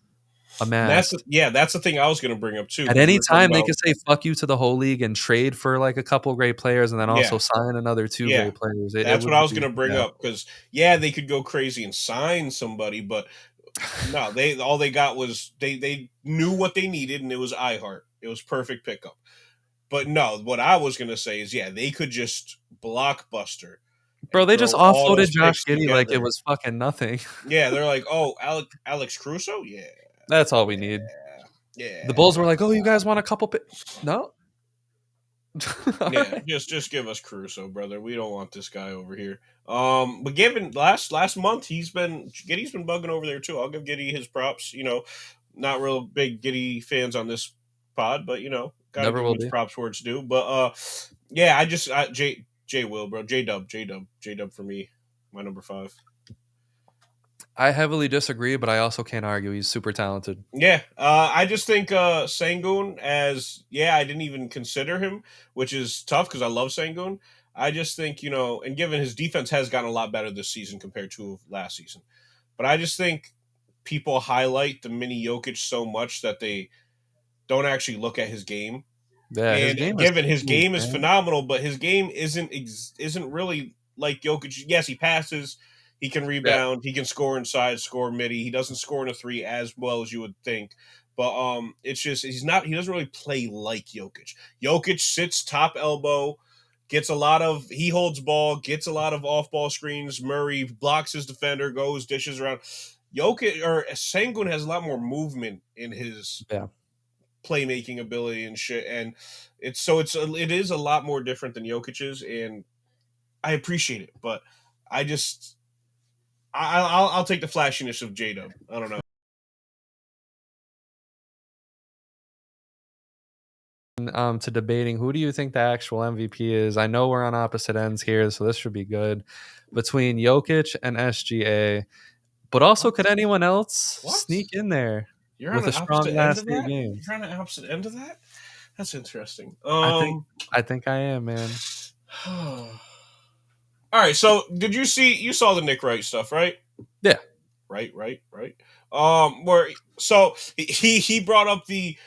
amassed. That's the thing I was going to bring up too. At Because we any were talking time, they about, could say "fuck you" to the whole league and trade for like a couple great players, and then also yeah, sign another 2 yeah, great players. It that's what would I was be going to bring up. Because they could go crazy and sign somebody, but no, all they got was they knew what they needed, and it was iHeart. It was perfect pickup. But no, what I was going to say is, they could just blockbuster Bro, and they throw just all offloaded those Josh picks Giddey like it together. was fucking nothing. Yeah, they're like, oh, Alex Caruso, That's all we need. The yeah, Bulls were like, "Oh, you guys want a couple No? All yeah. right. Just give us Caruso, brother. We don't want this guy over here. But given last month, Giddy's been bugging over there too. I'll give Giddy his props. Not real big Giddy fans on this pod, but gotta Never give him will his be. props where it's due. But yeah, J Will, bro, J Dub for me, my number 5. I heavily disagree, but I also can't argue. He's super talented. Yeah, I just think Sengun, I didn't even consider him, which is tough because I love Sengun. I just think, and given his defense has gotten a lot better this season compared to last season, but I just think people highlight the mini Jokic so much that they don't actually look at his game. Yeah, his And game is given his smooth, game is man. phenomenal, but his game isn't really like Jokic. Yes, he passes, he can Yeah. rebound, he can score inside, score midi. He doesn't score in a 3 as well as you would think. But it's just he doesn't really play like Jokic. Jokic sits top elbow, he holds ball, gets a lot of off ball screens. Murray blocks his defender, goes dishes around. Jokic or Sengun has a lot more movement in his Yeah. playmaking ability and shit, and it is a lot more different than Jokic's, and I appreciate it, but I just I'll take the flashiness of J Dub. I don't know. To debating who do you think the actual MVP is? I know we're on opposite ends here, so this should be good. Between Jokic and SGA, but also What? could anyone else What? sneak in there You're on with a the strong opposite end last of 8 that? games? You're on the opposite end of that? That's interesting. I think I think I am, man. All right. So, you saw the Nick Wright stuff, right? Yeah. Right. Where so he brought up the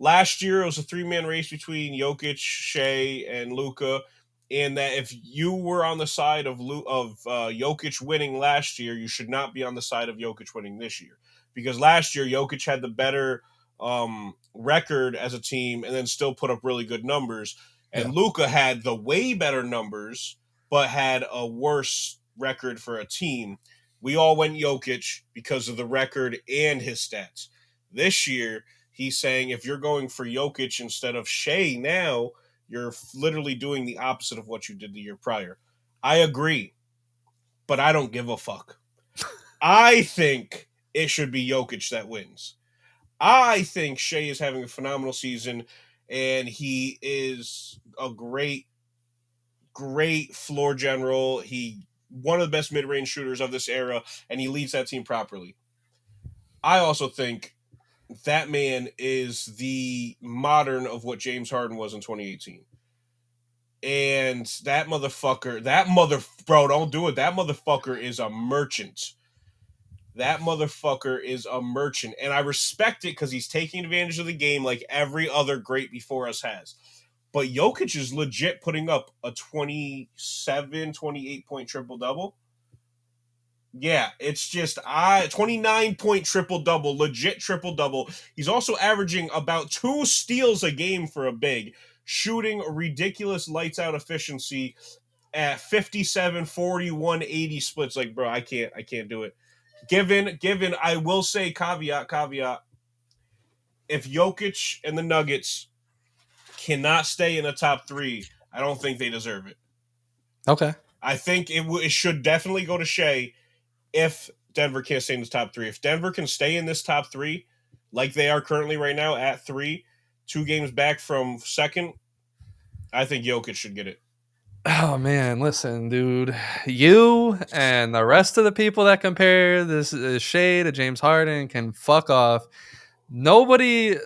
last year it was a 3-man race between Jokic, Shea, and Luka, and that if you were on the side of Jokic winning last year, you should not be on the side of Jokic winning this year, because last year Jokic had the better record as a team and then still put up really good numbers, Yeah. and Luka had the way better numbers but had a worse record for a team. We all went Jokic because of the record and his stats. This year, he's saying if you're going for Jokic instead of Shea now, you're literally doing the opposite of what you did the year prior. I agree, but I don't give a fuck. I think it should be Jokic that wins. I think Shea is having a phenomenal season, and he is a great floor general. He one of the best mid-range shooters of this era, and he leads that team properly. I also think that man is the modern of what James Harden was in 2018. And bro, don't do it. That motherfucker is a merchant. That motherfucker is a merchant. And I respect it because he's taking advantage of the game like every other great before us has. But Jokic is legit putting up a 27, 28-point triple-double. Yeah, it's just 29-point triple-double, legit triple-double. He's also averaging about 2 steals a game for a big, shooting a ridiculous lights-out efficiency at 57, 41, 80 splits. Like, bro, I can't do it. Given, I will say caveat, if Jokic and the Nuggets cannot stay in the top 3, I don't think they deserve it. Okay. I think it should definitely go to Shea if Denver can't stay in the top 3. If Denver can stay in this top 3, like they are currently right now at 3, 2 games back from second, I think Jokic should get it. Oh man, listen, dude. You and the rest of the people that compare this Shea to James Harden can fuck off. Nobody,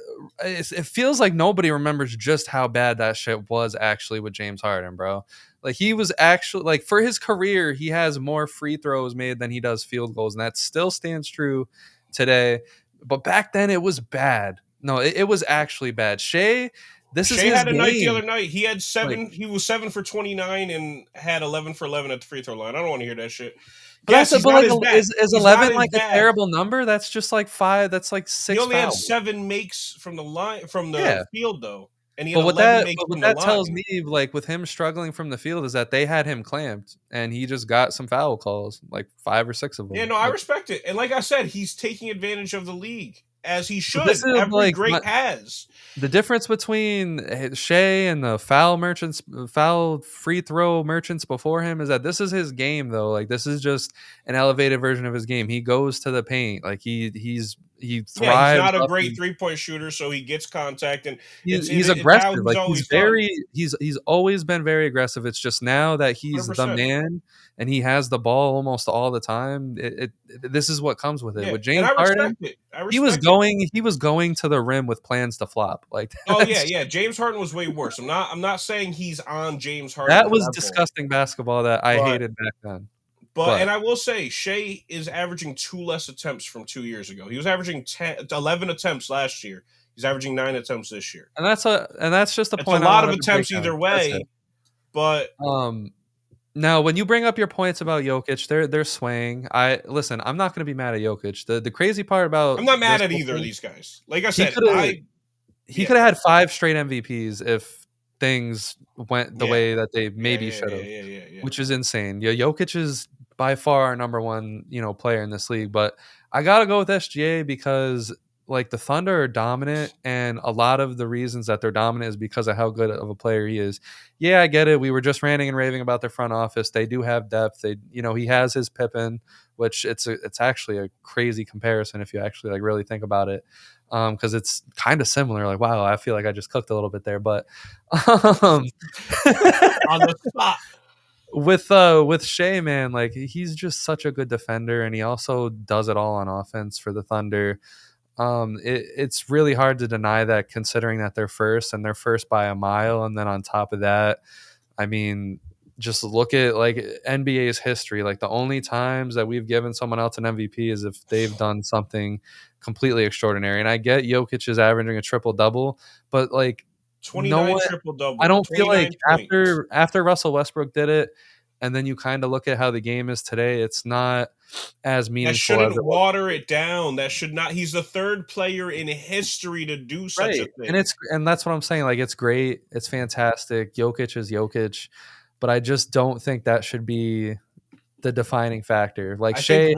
it feels like nobody remembers just how bad that shit was actually with James Harden, bro. Like he was actually like for his career, he has more free throws made than he does field goals, and that still stands true today. But back then, it was bad. No, it was actually bad. Shea, this is Shea his had a night the game. other night. He had Like, 7. He was 7 for 29 and had 11 for 11 at the free throw line. I don't want to hear that shit. but Yes, he's but not like, as bad. is He's not 11 as like a bad. terrible number? That's just like 5. That's like He 6 only had fouls. 7 makes from the line from the Yeah. field though, and he had But 11 makes what from the that tells line. me, like with him struggling from the field, is that they had him clamped, and he just got some foul calls, like 5 or 6 of Yeah, them. no, I Like, respect it. And like I said, he's taking advantage of the league as he but this should. is Every like great has. the difference between Shea and the foul free throw merchants before him is that this is his game, though. Like this is just an elevated version of his game. He goes to the paint, like he Yeah, he's thrives not a up. great 3-point shooter, so he gets contact, and He's it's how aggressive. he's Like always done. he's always been very aggressive. It's just now that he's the 100%. man and he has the ball almost all the time. This is what comes with it. Yeah, With and James I Harden, respect it. I respect it. he was going to the rim with plans to flop. Like Oh yeah, that's yeah. James Harden was way worse. I'm not saying he's on James that Harden's was level, disgusting basketball that I but hated back then. and But I will say Shea is averaging 2 less attempts from 2 years ago. He was averaging 11 attempts last year. He's averaging 9 attempts this year. and that's just the It's a point I lot of wanted to break attempts down. either That's it. way, but Now, when you bring up your points about Jokic, they're swaying. I'm not going to be mad at Jokic. The crazy part I'm about not this mad at whole either of thing, these guys. Like I he said, could have he yeah, could go have ahead. had 5 straight MVPs if things went the Yeah. way that they Yeah, maybe yeah, should yeah, have, yeah, yeah, yeah. which is insane. Yeah, Jokic is by far our number one, player in this league, but I got to go with SGA because like the Thunder are dominant, and a lot of the reasons that they're dominant is because of how good of a player he is. Yeah, I get it. We were just ranting and raving about their front office. They do have depth. He has his Pippen, which it's actually a crazy comparison if you actually like really think about it. Because it's kind of similar. Like, wow, I feel like I just cooked a little bit there, but um, On the spot. with Shea, man, like he's just such a good defender, and he also does it all on offense for the Thunder. It's really hard to deny that, considering that they're first by a mile, and then on top of that, I mean, just look at like NBA's history. Like the only times that we've given someone else an MVP is if they've done something completely extraordinary. And I get Jokic is averaging a triple double, but like no 29 one, triple I double, don't feel like 29 points. after Russell Westbrook did it, and then you kind of look at how the game is today, it's not as That meaningful as shouldn't it was. water it down. That should not. He's the third player in history to do such a Right. thing. And that's what I'm saying. Like it's great. It's fantastic. Jokic is Jokic, but I just don't think that should be the defining factor. Like Shea,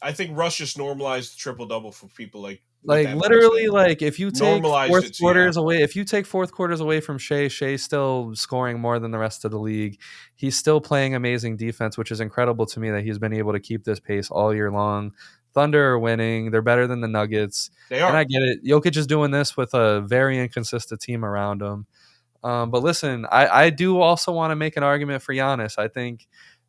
I think Russ just normalized triple double for people like with like that mindset. literally, like if you take Normalized it. So yeah, fourth quarters away from Shea's still scoring more than the rest of the league. He's still playing amazing defense, which is incredible to me that he's been able to keep this pace all year long. Thunder are winning. They're better than the Nuggets. they And are. I get it. Jokic is doing this with a very inconsistent team around him. But listen, I do also want to make an argument for Giannis. I think,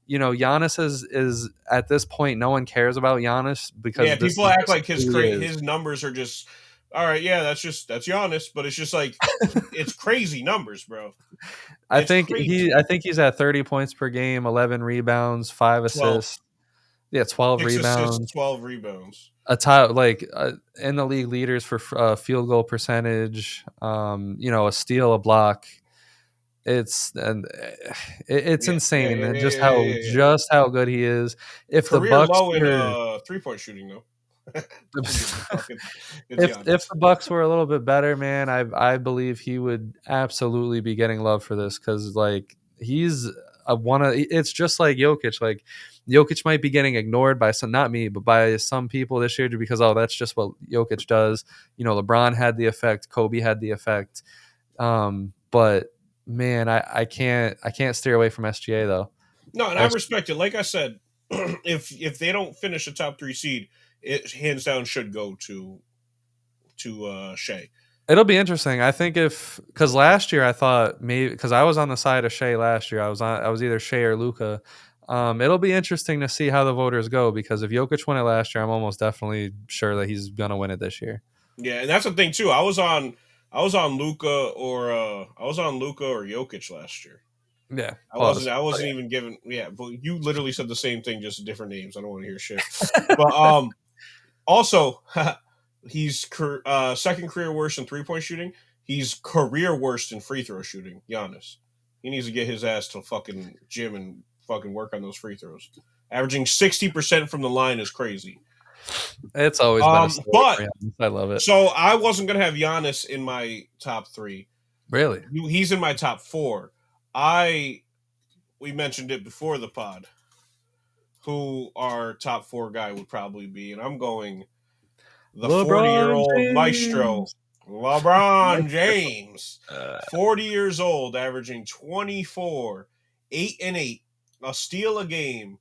Giannis is at this point, no one cares about Giannis because Yeah, this people is act just like who he is. his numbers are just all right. Yeah, that's Giannis, but it's just like it's crazy numbers, bro. It's crazy. I think he's at 30 points per game, 11 rebounds, 5 12, assists. Yeah, 12 6 assists, rebounds. 12 rebounds. A top like in the league leaders for field goal percentage. A steal, a block. It's Yeah, yeah, insane yeah, and yeah, yeah, yeah, yeah. just how good he is. If the Career Bucks low in were 3-point shooting though. It's if Giannis. the Bucks were a little bit better, man, I believe he would absolutely be getting love for this because like he's it's just like Jokic. Like Jokic might be getting ignored by some, not me, but by some people this year because that's just what Jokic does. LeBron had the effect, Kobe had the effect. But man, I can't steer away from SGA though. No, and I respect it. Like I said, if they don't finish a top 3 seed, it hands down should go to Shea. It'll be interesting. I think because last year I thought maybe because I was on the side of Shea last year. I was either Shea or Luka. It'll be interesting to see how the voters go because if Jokic won it last year, I'm almost definitely sure that he's gonna win it this year. Yeah, and that's the thing too. I was on Luka or Jokic last year. Yeah, I wasn't even given. Yeah, but you literally said the same thing, just different names. I don't want to hear shit. But also, he's second career worst in 3-point shooting. He's career worst in free throw shooting. Giannis, he needs to get his ass to fucking gym and fucking work on those free throws. Averaging 60% from the line is crazy. It's always been a story but for Giannis. I love it. So I wasn't gonna have Giannis in my top 3. Really? He's in my top 4. We mentioned it before the pod. Who our top 4 guy would probably be, and I'm going the 40-year-old maestro, LeBron James. 40 years old, averaging 24, 8-8, a steal a game,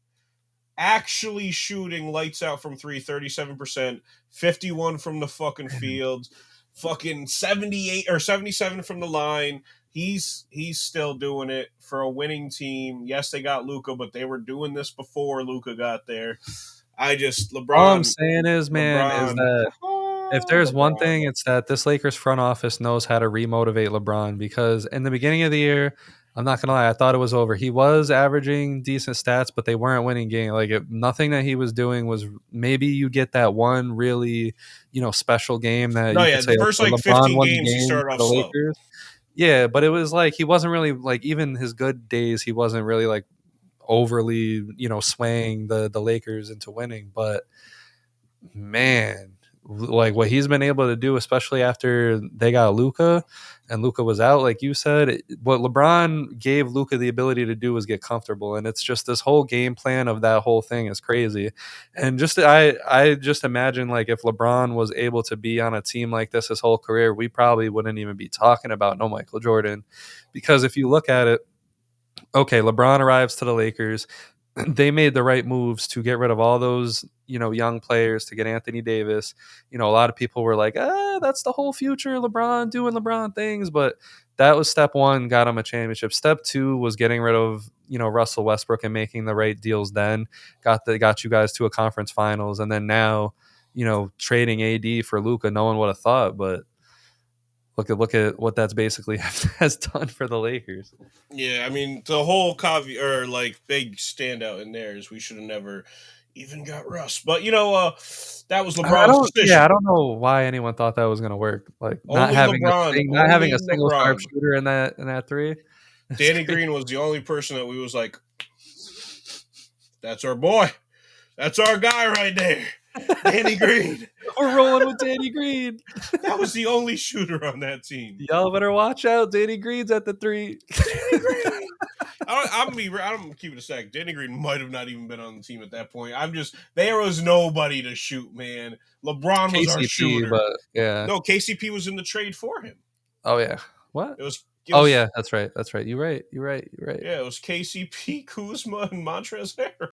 actually shooting lights out from 3, 37%, 51 from the fucking field, fucking 78 or 77 from the line. He's still doing it for a winning team. Yes, they got Luka, but they were doing this before Luka got there. LeBron. All I'm saying is, man, is that if there's one thing, it's that this Lakers front office knows how to remotivate LeBron because in the beginning of the year, I'm not gonna lie, I thought it was over. He was averaging decent stats, but they weren't winning games. Like nothing that he was doing was maybe you get that one really, special game that you could say the first LeBron 15 won games the game he started off for the slow. Lakers. Yeah, but it was like he wasn't really like even his good days. He wasn't really like overly, swaying the Lakers into winning. But man, like what he's been able to do, especially after they got Luka and Luka was out, like you said, what LeBron gave Luka the ability to do was get comfortable, and it's just this whole game plan of that whole thing is crazy. And just I just imagine like if LeBron was able to be on a team like this his whole career, we probably wouldn't even be talking about no Michael Jordan, because if you look at it, okay, LeBron arrives to the Lakers. They made the right moves to get rid of all those, young players to get Anthony Davis. A lot of people were like, that's the whole future, LeBron doing LeBron things. But that was step one, got him a championship. Step two was getting rid of, Russell Westbrook and making the right deals then. Got you guys to a conference finals. And then now, trading AD for Luka, no one would have thought, but look at what that's basically has done for the Lakers. Yeah, I mean the whole caveat or like big standout in there is we should have never even got Russ. But that was LeBron's decision. Yeah, I don't know why anyone thought that was gonna work. Like not having a single sharpshooter in that 3. Danny Green was the only person that we was like, that's our boy. That's our guy right there. Danny Green. We're rolling with Danny Green. That was the only shooter on that team. Y'all better watch out. Danny Green's at the 3. Danny Green. I'm gonna keep it a sec. Danny Green might have not even been on the team at that point. There was nobody to shoot, man. LeBron was our shooter. But yeah. No, KCP was in the trade for him. Oh yeah. What? It was yeah, that's right. You're right. Yeah, it was KCP, Kuzma, and Montrezl Harrell.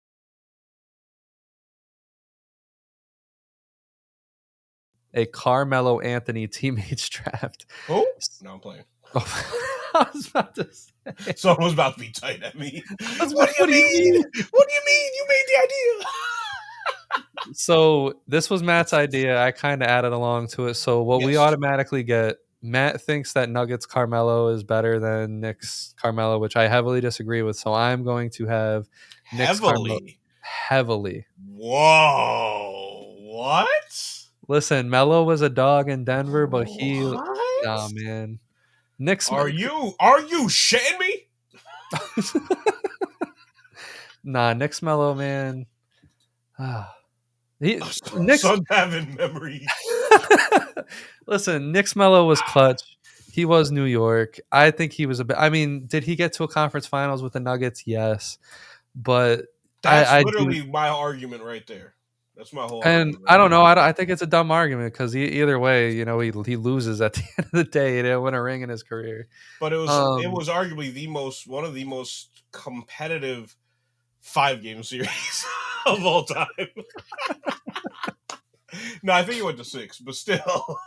A Carmelo Anthony teammates draft. Oh, no, I'm playing. I was about to say. Someone was about to be tight at me. What do you mean? What do you mean? You made the idea. So this was Matt's idea. I kind of added along to it. So what we automatically get, Matt thinks that Nuggets Carmelo is better than Knicks Carmelo, which I heavily disagree with. So I'm going to have Knicks Carmelo. Heavily. Whoa. What? Listen, Melo was a dog in Denver, but nah, man. Knicks. Are you shitting me? Nah, Knicks Melo, man. Knicks having memories. Listen, Knicks Melo was clutch. He was New York. I think he was did he get to a conference finals with the Nuggets? Yes, but that's literally my argument right there. That's my whole argument. And I don't know. I think it's a dumb argument because either way, he loses at the end of the day. He didn't win a ring in his career. But it was arguably one of the most competitive 5-game series. of all time. No, I think he went to 6, but still.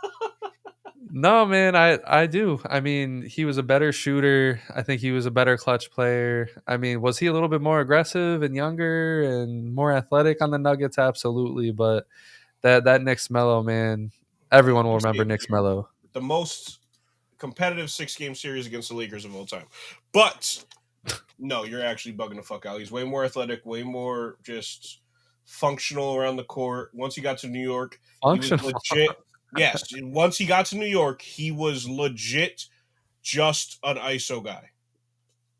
No, man, I do. I mean, he was a better shooter. I think he was a better clutch player. I mean, was he a little bit more aggressive and younger and more athletic on the Nuggets? Absolutely, but that Knicks Mello, man, everyone will remember Knicks Mello. The most competitive 6-game series against the Lakers of all time. But no, you're actually bugging the fuck out. He's way more athletic, way more just functional around the court. Once he got to New York, Functional. he was legit. Yes, once he got to New York, he was legit just an ISO guy.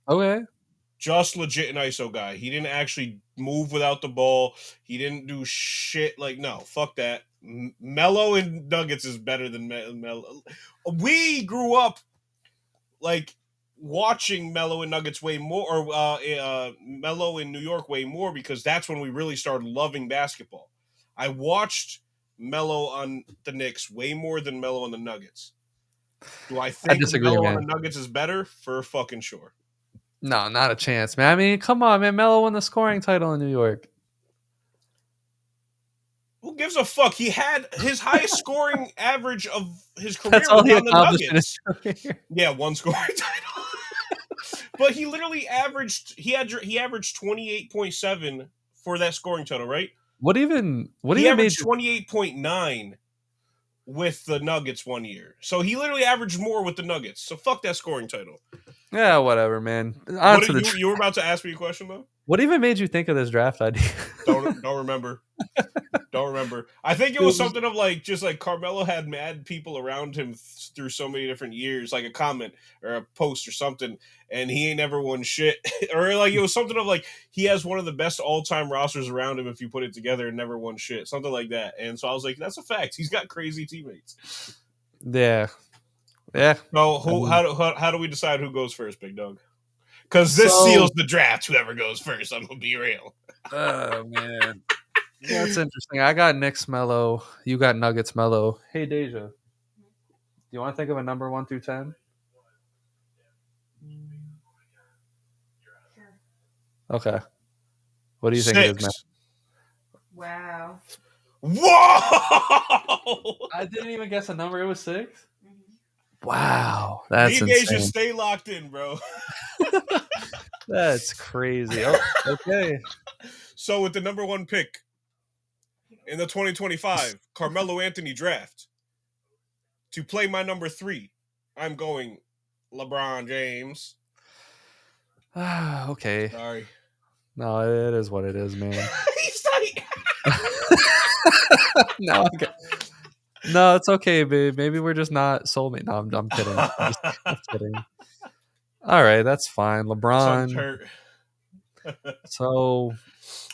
Okay. Just legit an ISO guy. He didn't actually move without the ball. He didn't do shit. Like, no, fuck that. Melo and Nuggets is better than Melo. We grew up, like, watching Melo and Nuggets way more, or Melo in New York way more, because that's when we really started loving basketball. I watched Melo on the Knicks way more than Melo on the Nuggets. Do I think Melo on the Nuggets is better? For fucking sure. No, not a chance, man. I mean, come on, man. Melo won the scoring title in New York. Who gives a fuck? He had his highest scoring average of his career. That's all he on the accomplished Nuggets. in his career. Yeah, one scoring title. But he literally averaged 28.7 for that scoring total, right? What even averaged 28.9 with the Nuggets one year. So he literally averaged more with the Nuggets. So fuck that scoring title. Yeah, whatever, man. You were about to ask me a question though? What even made you think of this draft idea? Don't remember. Don't remember. I think it was something of like, just like Carmelo had mad people around him through so many different years, like a comment or a post or something, and he ain't never won shit. Or like it was something of like, he has one of the best all-time rosters around him if you put it together and never won shit. Something like that. And so I was like, that's a fact. He's got crazy teammates. Yeah. Yeah. So how do we decide who goes first, big dog? Because this seals the draft, whoever goes first. I'm going to be real. Oh, man. That's interesting. I got Knicks Mello. You got Nuggets Mello. Hey, Deja. Do you want to think of a number 1 through 10? Okay. What do you think it is, man? Wow. Whoa! I didn't even guess a number. It was 6? Wow. That's insane. Insane. Just stay locked in, bro. That's crazy. Oh, okay. So with the number 1 pick in the 2025 Carmelo Anthony draft, to play my number 3, I'm going LeBron James. Okay. Sorry. No, it is what it is, man. He's tight. No, okay. No, it's okay, babe. Maybe we're just not soulmate. No, I'm kidding. I'm kidding. All right, that's fine. LeBron. So,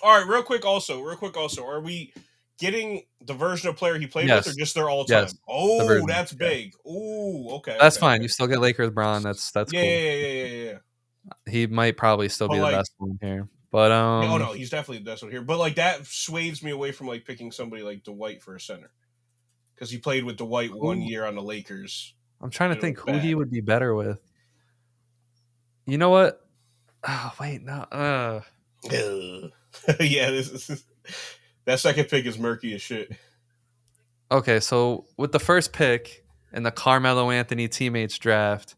all right, real quick. Also, are we getting the version of player he played with, or just their all time? Yes, oh, that's big. Ooh, okay. That's fine. Okay. You still get Lakers Bron. That's cool. Yeah. He might probably still be the best one here, but oh no, he's definitely the best one here. But like that sways me away from like picking somebody like Dwight for a center, because he played with Dwight 1 year on the Lakers. I'm trying to think who he would be better with. You know what? Oh wait, no. Yeah, that second pick is murky as shit. Okay, so with the first pick in the Carmelo Anthony teammates draft,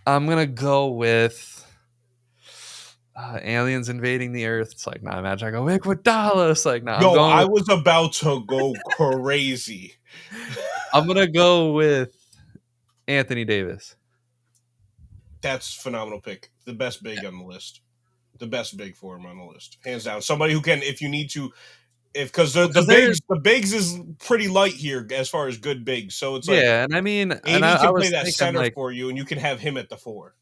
I'm gonna go with aliens invading the Earth. It's like, nah, imagine I go Iguodala. It's like, nah. Yo, I was about to go crazy. I'm gonna go with Anthony Davis. That's a phenomenal pick. The best big on the list. The best big for him on the list, hands down. Somebody who can, if you need to, because the bigs is pretty light here as far as good bigs. So it's like, yeah, and I mean, AD can play that center for you, and you can have him at the 4.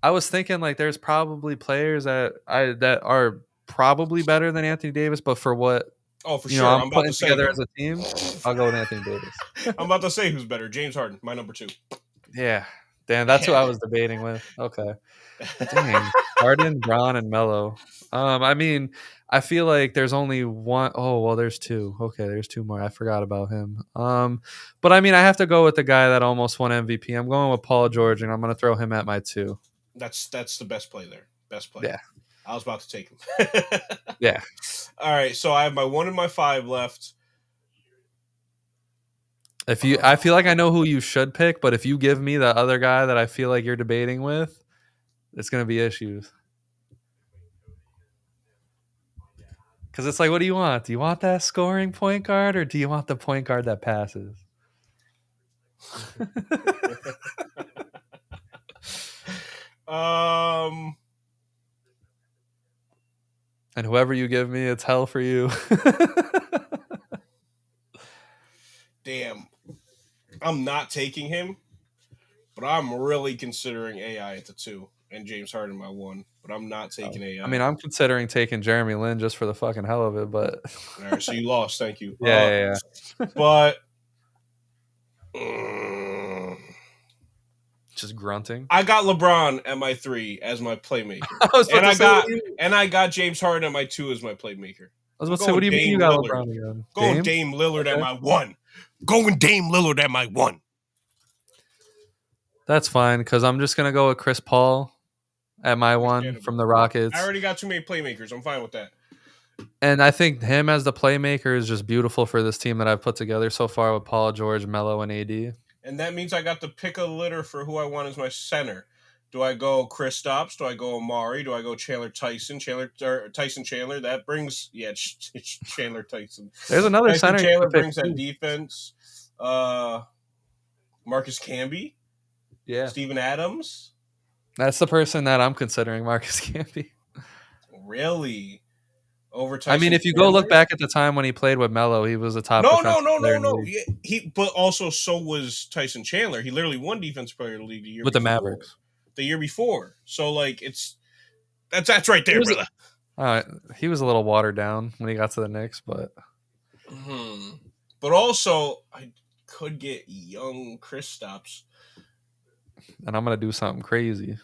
I was thinking like there's probably players that are probably better than Anthony Davis, but for what? Oh, for sure. I'm putting together as a team. I'll go with Anthony Davis. I'm about to say who's better. James Harden, my number 2. Yeah, damn, that's who I was debating with. Okay, dang, Harden, Bron, and Melo. I mean, I feel like there's only one. Oh well, there's 2. Okay, there's 2 more. I forgot about him. But I mean, I have to go with the guy that almost won MVP. I'm going with Paul George, and I'm going to throw him at my 2. That's the best play there. Best play. Yeah. I was about to take him. Yeah. All right, so I have my 1 and my 5 left. I feel like I know who you should pick, but if you give me the other guy that I feel like you're debating with, it's gonna be issues. Because it's like, what do you want? Do you want that scoring point guard, or do you want the point guard that passes? And whoever you give me, it's hell for you. Damn. I'm not taking him, but I'm really considering AI at the 2 and James Harden my 1, but I'm not taking AI. I mean, I'm considering taking Jeremy Lin just for the fucking hell of it, but all right, so you lost. Thank you. Yeah. But just grunting. I got LeBron at my 3 as my playmaker, and I got James Harden at my 2 as my playmaker. I was about to say, what do you mean you got LeBron again? Going Dame Lillard at my 1. Going Dame Lillard at my 1. That's fine, because I'm just gonna go with Chris Paul at my 1 from the Rockets. I already got too many playmakers. I'm fine with that. And I think him as the playmaker is just beautiful for this team that I've put together so far with Paul George, Melo, and AD. And that means I got to pick a litter for who I want as my center. Do I go Kristaps? Do I go Amari? Do I go Chandler Tyson? Tyson Chandler? That brings it's Chandler Tyson. There's another Tyson center. Chandler brings that defense. Marcus Camby. Yeah. Steven Adams. That's the person that I'm considering, Marcus Camby. Really? Over Tyson I mean, if you go look back at the time when he played with Melo, he was a top. No. Yeah, but also so was Tyson Chandler. He literally won Defensive Player of the League the year with before, the Mavericks the year before. So like that's right there, brother. He was a little watered down when he got to the Knicks, but but also I could get young Kristaps. And I'm gonna do something crazy.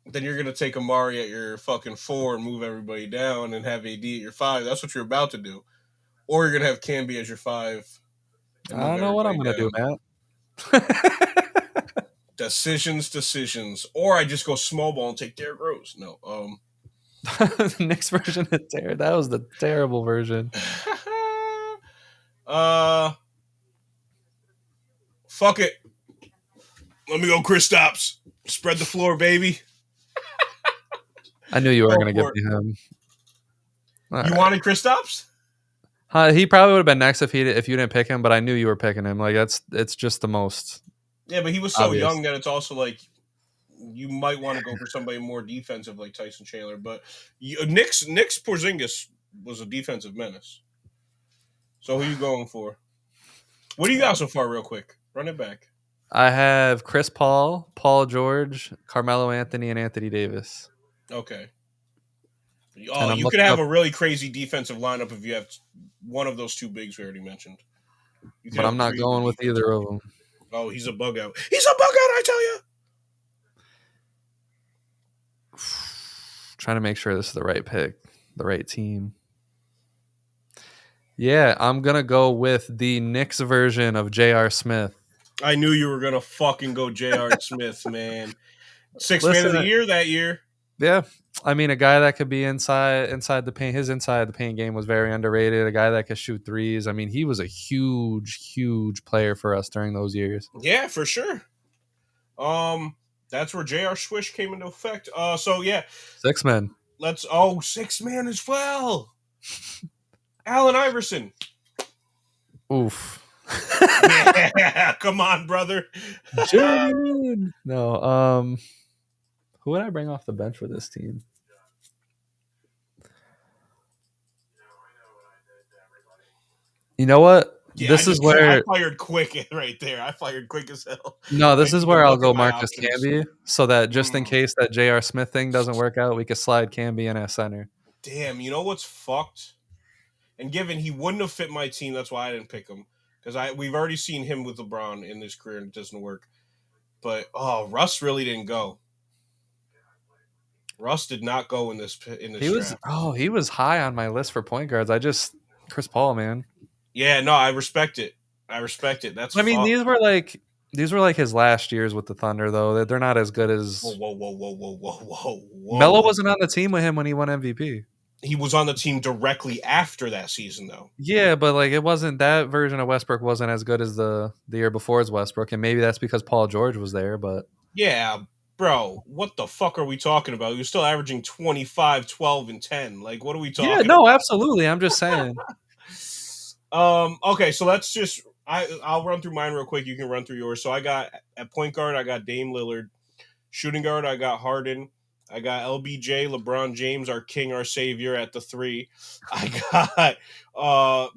Then you're gonna take Amari at your fucking 4 and move everybody down and have AD at your 5. That's what you're about to do. Or you're gonna have Camby as your 5. I don't know what I'm gonna do, Matt. Decisions. Or I just go small ball and take Derrick Rose. No. The Knicks version of Derrick. That was the terrible version. Fuck it. Let me go Kristaps. Spread the floor, baby. I knew you were going to give me him. You wanted Kristaps? He probably would have been next if you didn't pick him, but I knew you were picking him. Like it's just the most. Yeah, but he was so obvious. young that it's also like you might want to go for somebody more defensive like Tyson Chandler. But Knicks Porzingis was a defensive menace. So who are you going for? What do you got so far, real quick? Run it back. I have Chris Paul, Paul George, Carmelo Anthony, and Anthony Davis. Okay. Oh, you could have a really crazy defensive lineup if you have one of those 2 bigs we already mentioned. But I'm not going with either of them. Oh, he's a bug out. He's a bug out, I tell you. Trying to make sure this is the right pick, the right team. Yeah, I'm going to go with the Knicks version of J.R. Smith. I knew you were going to fucking go J.R. Smith, man. 6th man of the year that year. Yeah. I mean, a guy that could be inside the paint. His inside the paint game was very underrated. A guy that could shoot threes. I mean, he was a huge player for us during those years. Yeah, for sure. That's where J.R. Swish came into effect. So yeah, 6 men. 6 man as well. Allen Iverson. Oof. Yeah, come on, brother. No. Who would I bring off the bench for this team? You know what? Yeah, this is where I fired quick right there. I fired quick as hell. No, this is where I'll go Marcus Camby, so that just in case that J.R. Smith thing doesn't work out, we could slide Camby in at center. Damn, you know what's fucked? And given he wouldn't have fit my team, that's why I didn't pick him. Because we've already seen him with LeBron in his career and it doesn't work. But Russ really didn't go. Russ did not go in this draft. He was high on my list for point guards. Chris Paul, man. Yeah, no, I respect it. That's these were like These were like his last years with the Thunder, though. They're not as good as. Whoa. Melo wasn't on the team with him when he won MVP. He was on the team directly after that season, though. Yeah, but like it wasn't that version of Westbrook wasn't as good as the year before's Westbrook, and maybe that's because Paul George was there. But yeah, bro, what the fuck are we talking about? He was still averaging 25, 12, and 10. Like, what are we talking? Yeah, no, absolutely. I'm just saying. Okay, so let's just I'll run through mine real quick. You can run through yours. So I got at point guard, I got Dame Lillard. Shooting guard, I got Harden. I got LBJ, LeBron James, our king, our savior at the 3. I got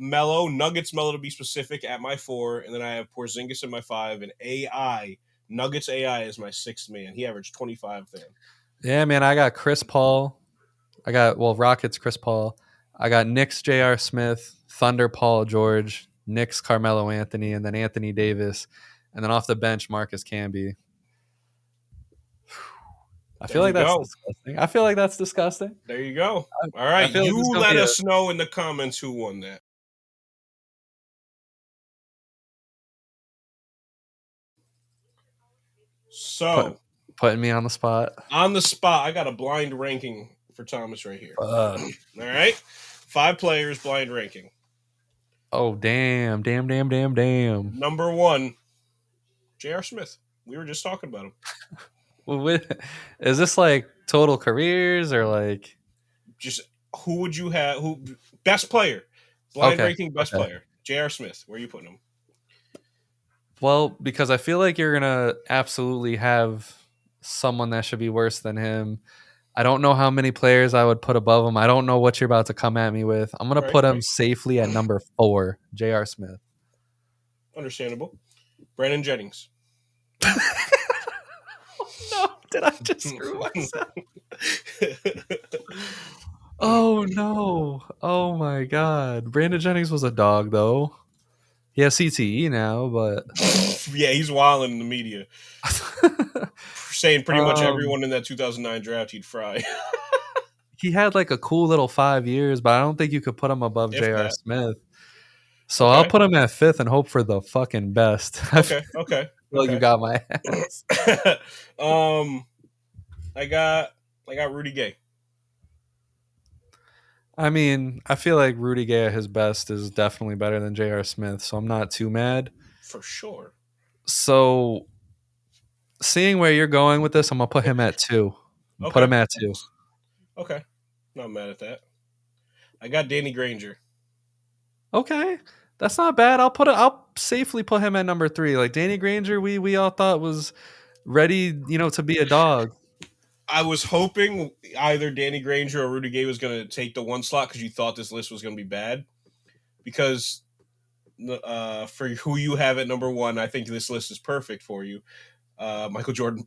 Melo, Nuggets Melo to be specific, at my 4. And then I have Porzingis in my 5. And AI, Nuggets AI is my 6th man. He averaged 25 then. Yeah, man, I got Chris Paul. Rockets Chris Paul. I got Knicks J.R. Smith, Thunder Paul George, Knicks Carmelo Anthony, and then Anthony Davis. And then off the bench, Marcus Camby. I feel like that's disgusting. I feel like that's disgusting. There you go. All right. You let us know in the comments who won that. So. Putting me on the spot. On the spot. I got a blind ranking for Thomas right here. All right. 5 players, blind ranking. Oh, damn. Number 1, J.R. Smith. We were just talking about him. Is this like total careers or like just who would you have? Who best player? Blind ranking best player. J.R. Smith. Where are you putting him? Well, because I feel like you're gonna absolutely have someone that should be worse than him. I don't know how many players I would put above him. I don't know what you're about to come at me with. I'm gonna put him safely at number 4, J.R. Smith. Understandable. Brandon Jennings. No, did I just screw myself? Oh no! Oh my God! Brandon Jennings was a dog, though. He has CTE now, but yeah, he's wilding in the media, saying pretty much everyone in that 2009 draft he'd fry. He had like a cool little 5 years, but I don't think you could put him above J.R. Smith. So I'll put him at 5th and hope for the fucking best. Okay. Well, you got my ass. I got Rudy Gay. I mean, I feel like Rudy Gay at his best is definitely better than J.R. Smith, so I'm not too mad. For sure. So, seeing where you're going with this, I'm gonna put him at 2. Put him at 2. Okay, not mad at that. I got Danny Granger. Okay, that's not bad. I'll safely put him at number 3. Like Danny Granger, we all thought was ready, to be a dog. I was hoping either Danny Granger or Rudy Gay was going to take the 1 slot because you thought this list was going to be bad. Because for who you have at number 1, I think this list is perfect for you. Michael Jordan.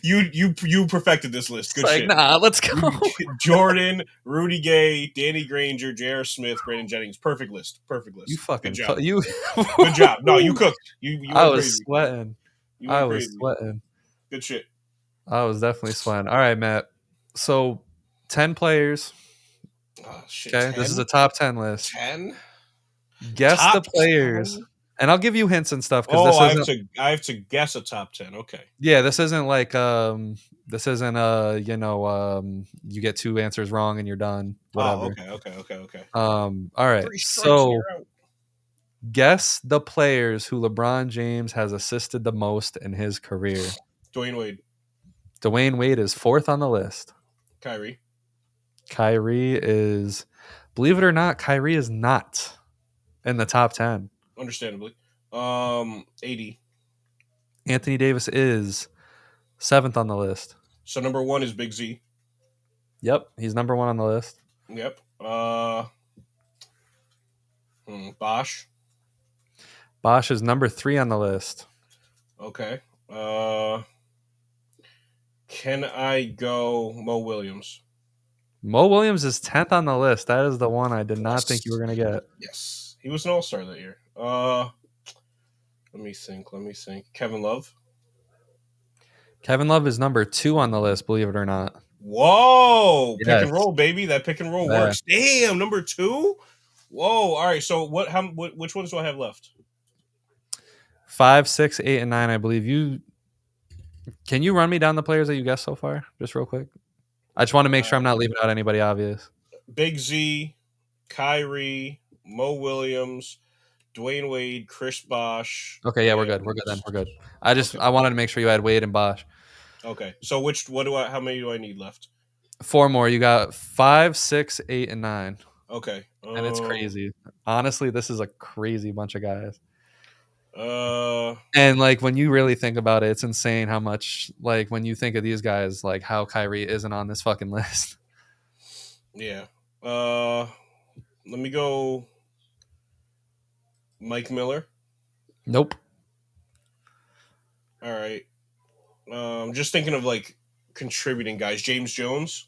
You perfected this list. Good shit. Nah, let's go. Jordan, Rudy Gay, Danny Granger, J.R. Smith, Brandon Jennings. Perfect list. You fucking good job. Good job. No, you cooked. You I was sweating. Sweating. Good shit. I was definitely sweating. All right, Matt. So 10 players. Oh, shit, okay, 10? This is a top 10 list. 10? Guess top the players. 10? And I'll give you hints and stuff because I have to guess a top 10. Okay. Yeah, this isn't like you get 2 answers wrong and you're done. Whatever. Oh, okay. All right. So guess the players who LeBron James has assisted the most in his career. Dwayne Wade is 4th on the list. Kyrie is, believe it or not, Kyrie is not in the top 10. Understandably. 80. Anthony Davis is 7th on the list. So number 1 is Big Z. Yep, he's number 1 on the list. Yep. Bosh. Bosh is number 3 on the list. Okay. Can I go Mo Williams? Mo Williams is 10th on the list. That is the one I did not think you were going to get. Yes. He was an all-star that year. Let me think. Kevin Love? Kevin Love is number 2 on the list, believe it or not. Whoa. Yes. Pick and roll, baby. That pick and roll works. Damn, number 2? Whoa. All right. So which ones do I have left? 5, 6, 8, and 9. I believe you. Can you run me down the players that you guessed so far, just real quick? I just want to make sure I'm not leaving out anybody obvious. Big Z, Kyrie, Mo Williams, Dwayne Wade, Chris Bosh. Okay, yeah, we're good. We're good then. We're good. I wanted to make sure you had Wade and Bosh. Okay, so how many do I need left? 4 more. You got 5, 6, 8, and 9. Okay, and it's crazy. Honestly, this is a crazy bunch of guys. And like when you really think about it, it's insane how much like when you think of these guys, like how Kyrie isn't on this fucking list. Yeah. Let me go. Mike Miller. Nope. All right. Just thinking of like contributing guys. James Jones.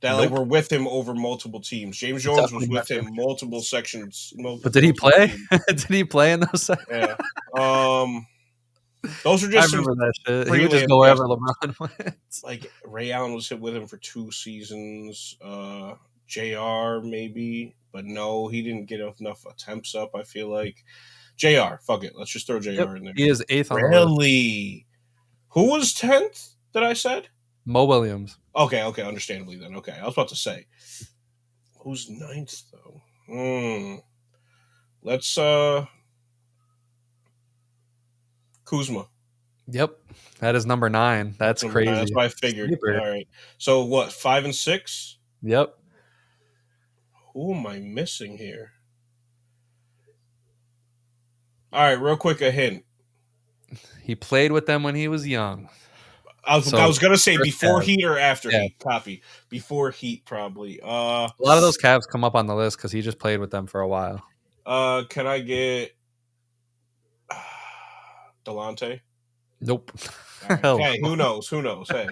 That like were with him over multiple teams. James Jones was with him multiple sections. But did he play? Did he play in those sections? Yeah. Those are just. I remember that shit. He would just go wherever LeBron went. Like Ray Allen was with him for 2 seasons. JR maybe, but no, he didn't get enough attempts up. I feel like JR. Fuck it, let's just throw JR in there. He is 8th on the list. Really? Who was 10th? That I said. Mo Williams. Okay, understandably then. Okay, I was about to say, who's 9th though? Let's Kuzma. Yep, that is number 9. That's crazy. That's what I figured. Super. All right. So what? 5 and 6. Yep. Who am I missing here? All right, real quick, a hint. He played with them when he was young. I was gonna say before Heat or after Heat. Copy. Before Heat, probably. A lot of those Cavs come up on the list because he just played with them for a while. Can I get Delonte? Nope. Right. Hey, who knows? Hey.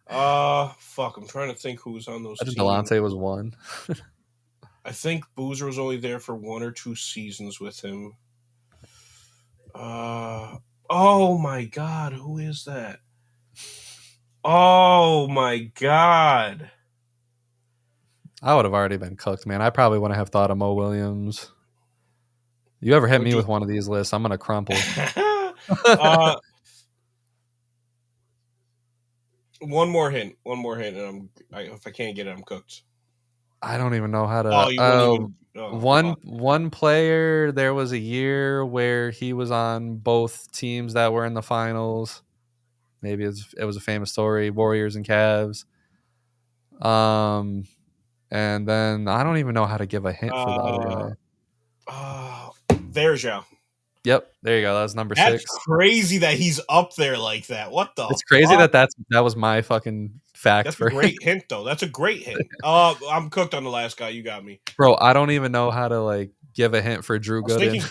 Fuck. I'm trying to think who's on those teams. Delonte was 1. I think Boozer was only there for 1 or 2 seasons with him. Oh my God, who is that? Oh my God. I would have already been cooked, man. I probably wouldn't have thought of Mo Williams. You ever hit me with one of these lists, I'm gonna crumple. One more hint, and if I can't get it, I'm cooked. I don't even know how to. One player. There was a year where he was on both teams that were in the finals. Maybe it was a famous story. Warriors and Cavs. And then I don't even know how to give a hint for the other guy. There's Yao. Yep, there you go. That was number 6. That's crazy that he's up there like that. What the? It's crazy that was my fucking fact. That's a great hint, though. That's a great hint. I'm cooked on the last guy. You got me, bro. I don't even know how to like give a hint for Drew Gooden.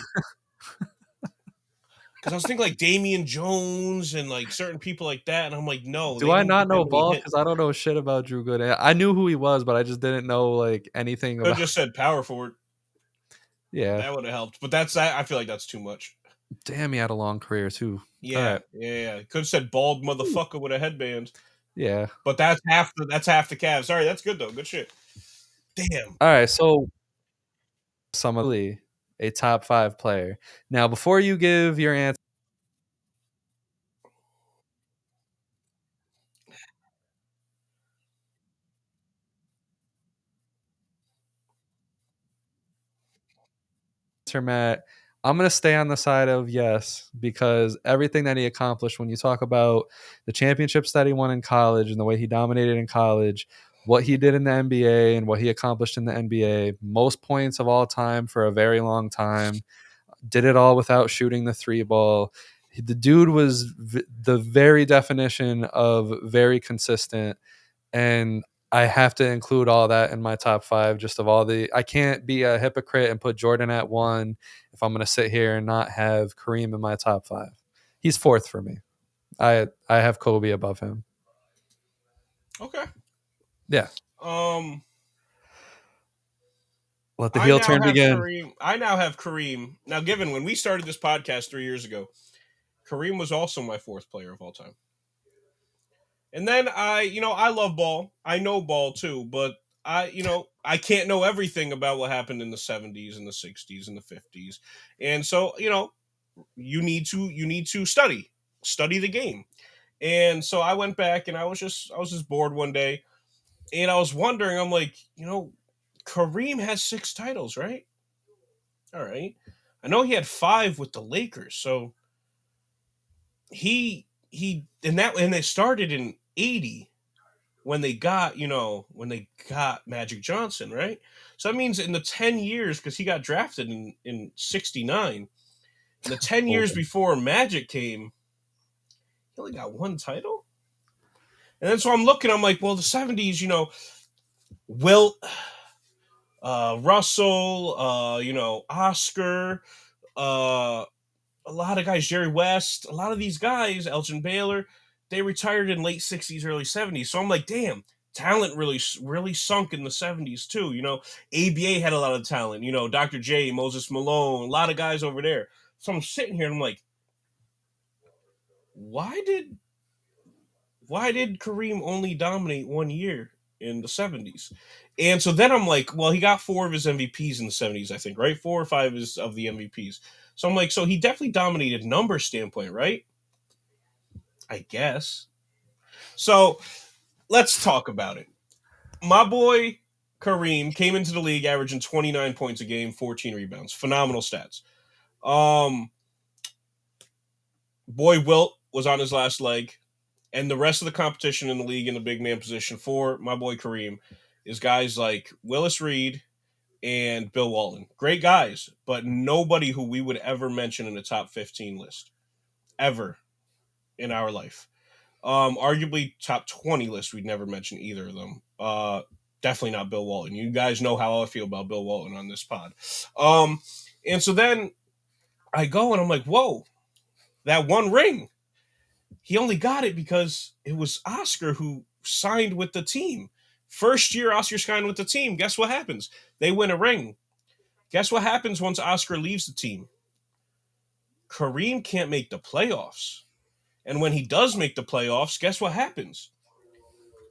Because I was thinking like Damian Jones and like certain people like that, and I'm like, no. Do I not know ball? Because I don't know shit about Drew Gooden. I knew who he was, but I just didn't know like anything about. I just said power forward. Yeah, that would have helped, but I feel like that's too much. Damn, he had a long career too. Yeah, yeah. Could have said bald motherfucker with a headband. Yeah, but that's half the Cavs. Sorry, that's good though. Good shit. Damn. All right, so somebody a top 5 player. Now, before you give your answer, Matt, I'm going to stay on the side of yes, because everything that he accomplished, when you talk about the championships that he won in college and the way he dominated in college, what he did in the NBA and what he accomplished in the NBA, most points of all time for a very long time, did it all without shooting the 3 ball. The dude was the very definition of very consistent, and I have to include all that in my top 5. Just of all I can't be a hypocrite and put Jordan at 1 if I'm going to sit here and not have Kareem in my top 5. He's 4th for me. I have Kobe above him. Okay. Yeah. Let the heel turn begin. I now have Kareem. Now, given when we started this podcast 3 years ago, Kareem was also my 4th player of all time. And then I love ball. I know ball too, but I can't know everything about what happened in the 70s and the 60s and the 50s. And so, you need to study the game. And so I went back and I was just bored one day, and I was wondering, I'm like, Kareem has 6 titles, right? All right. I know he had 5 with the Lakers. So he and they started in 80 when they got Magic Johnson, right? So that means in the 10 years, because he got drafted in 69, in the 10 years before Magic came, he only got 1 title. And then so I'm looking, I'm like, well, the 70s, Wilt, Russell, Oscar, a lot of guys, Jerry West, a lot of these guys, Elgin Baylor, they retired in late 60s, early 70s. So I'm like, damn, talent really sunk in the 70s too. ABA had a lot of talent. Dr. J, Moses Malone, a lot of guys over there. So I'm sitting here and I'm like, why did Kareem only dominate 1 year in the 70s? And so then I'm like, well, he got 4 of his MVPs in the 70s, I think, right? 4 or 5 of the MVPs. So I'm like, so he definitely dominated number standpoint, right? I guess. So let's talk about it. My boy Kareem came into the league averaging 29 points a game, 14 rebounds. Phenomenal stats. Boy Wilt was on his last leg. And the rest of the competition in the league in the big man position for my boy Kareem is guys like Willis Reed and Bill Walton. Great guys, but nobody who we would ever mention in the top 15 list. Ever in our life. Arguably top 20 list, we'd never mention either of them. Definitely not Bill Walton. You guys know how I feel about Bill Walton on this pod. And so then I go and I'm like, whoa, that 1 ring. He only got it because it was Oscar who signed with the team. First year Oscar signed with the team. Guess what happens? They win a ring. Guess what happens once Oscar leaves the team? Kareem can't make the playoffs. And when he does make the playoffs, guess what happens?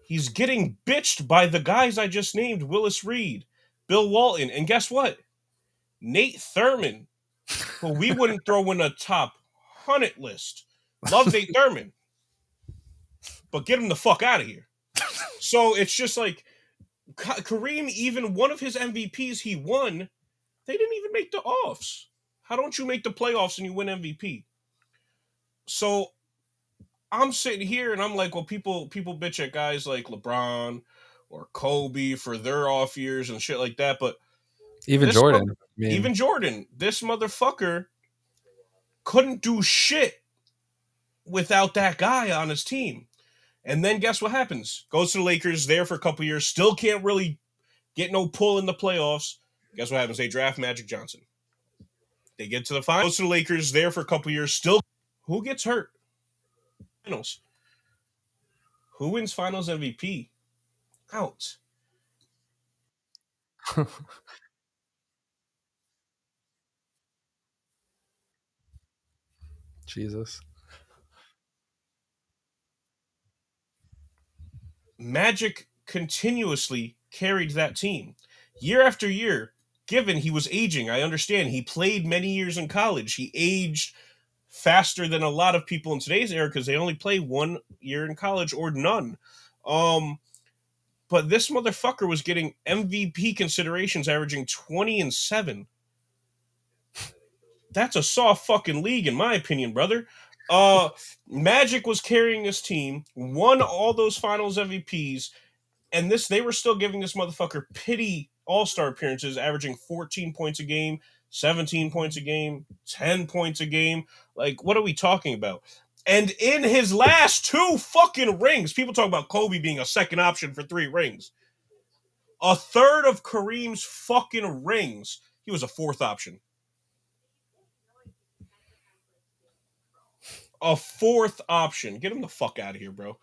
He's getting bitched by the guys I just named, Willis Reed, Bill Walton, and guess what? Nate Thurman, who we wouldn't throw in a top 100 list. Love Nate Thurman. But get him the fuck out of here. So it's just like Kareem, even one of his MVPs he won, they didn't even make the offs. How don't you make the playoffs and you win MVP? So I'm sitting here and I'm like, well, people bitch at guys like LeBron or Kobe for their off years and shit like that, but even Jordan, this motherfucker couldn't do shit without that guy on his team. And then guess what happens? Goes to the Lakers, there for a couple years, still can't really get no pull in the playoffs. Guess what happens? They draft Magic Johnson. They get to the finals. Goes to the Lakers, there for a couple years, still. Who gets hurt? Finals. Who wins Finals MVP? Out. Jesus. Magic continuously carried that team year after year. Given he was aging, I understand. He played many years in college. He aged faster than a lot of people in today's era because they only play 1 year in college or none. But this motherfucker was getting MVP considerations, averaging 20 and 7. That's a soft fucking league, in my opinion, brother. Magic was carrying this team, won all those finals MVPs, and they were still giving this motherfucker pity all-star appearances, averaging 14 points a game, 17 points a game, 10 points a game. Like, what are we talking about? And in his last 2 fucking rings, people talk about Kobe being a second option for 3 rings. A third of Kareem's fucking rings, he was a 4th option. A 4th option. Get him the fuck out of here, bro.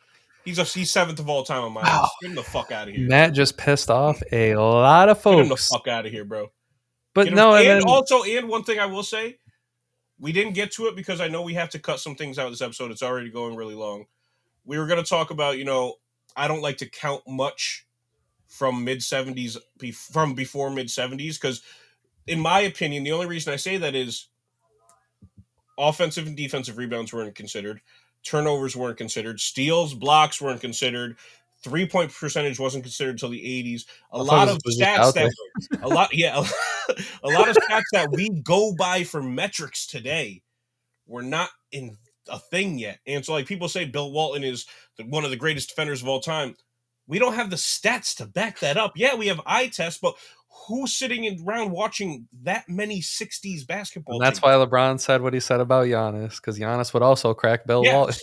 He's 7th of all time on my list. Get him the fuck out of here. Matt just pissed off a lot of folks. Get him the fuck out of here, bro. But no, and one thing I will say, we didn't get to it because I know we have to cut some things out of this episode. It's already going really long. We were going to talk about, I don't like to count much from mid-70s, from before mid-70s, because in my opinion, the only reason I say that is offensive and defensive rebounds weren't considered. Turnovers weren't considered. Steals, blocks weren't considered. 3-point percentage wasn't considered until the 80s. A lot of stats that a lot of stats that we go by for metrics today were not in a thing yet. And so, like, people say Bill Walton is one of the greatest defenders of all time. We don't have the stats to back that up. Yeah, we have eye tests, but who's sitting around watching that many 60s basketball And that's teams? why LeBron said what he said about Giannis, because Giannis would also crack Bill Walton.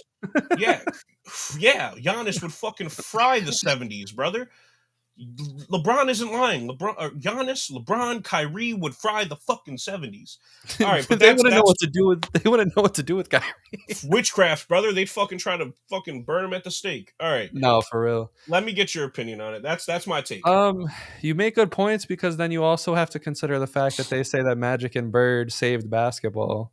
Yeah. Giannis would fucking fry the 70s, brother. LeBron isn't lying. Giannis, LeBron, Kyrie would fry the fucking 70s. All right, but they wouldn't know what to do with. They wouldn't know what to do with Kyrie. Witchcraft, brother. They'd fucking try to fucking burn him at the stake. All right, no, for real. Let me get your opinion on it. That's my take. You make good points, because then you also have to consider the fact that they say that Magic and Bird saved basketball.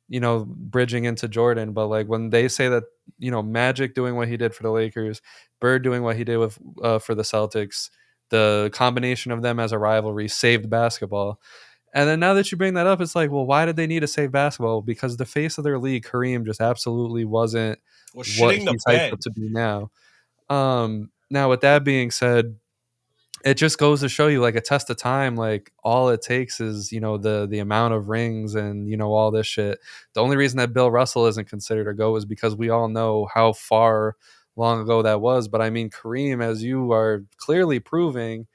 You know, bridging into Jordan, but like when they say that, you know, Magic doing what he did for the Lakers, Bird doing what he did with for the Celtics, the combination of them as a rivalry saved basketball. And then now that you bring that up, it's like, well, why did they need to save basketball? Because the face of their league, Kareem, just absolutely wasn't what he's hyped up to be now. Now, with that being said, it just goes to show you, like, a test of time, like, all it takes is, you know, the amount of rings and, you know, all this shit. The only reason that Bill Russell isn't considered a GOAT is because we all know how far long ago that was. But I mean, Kareem, as you are clearly proving,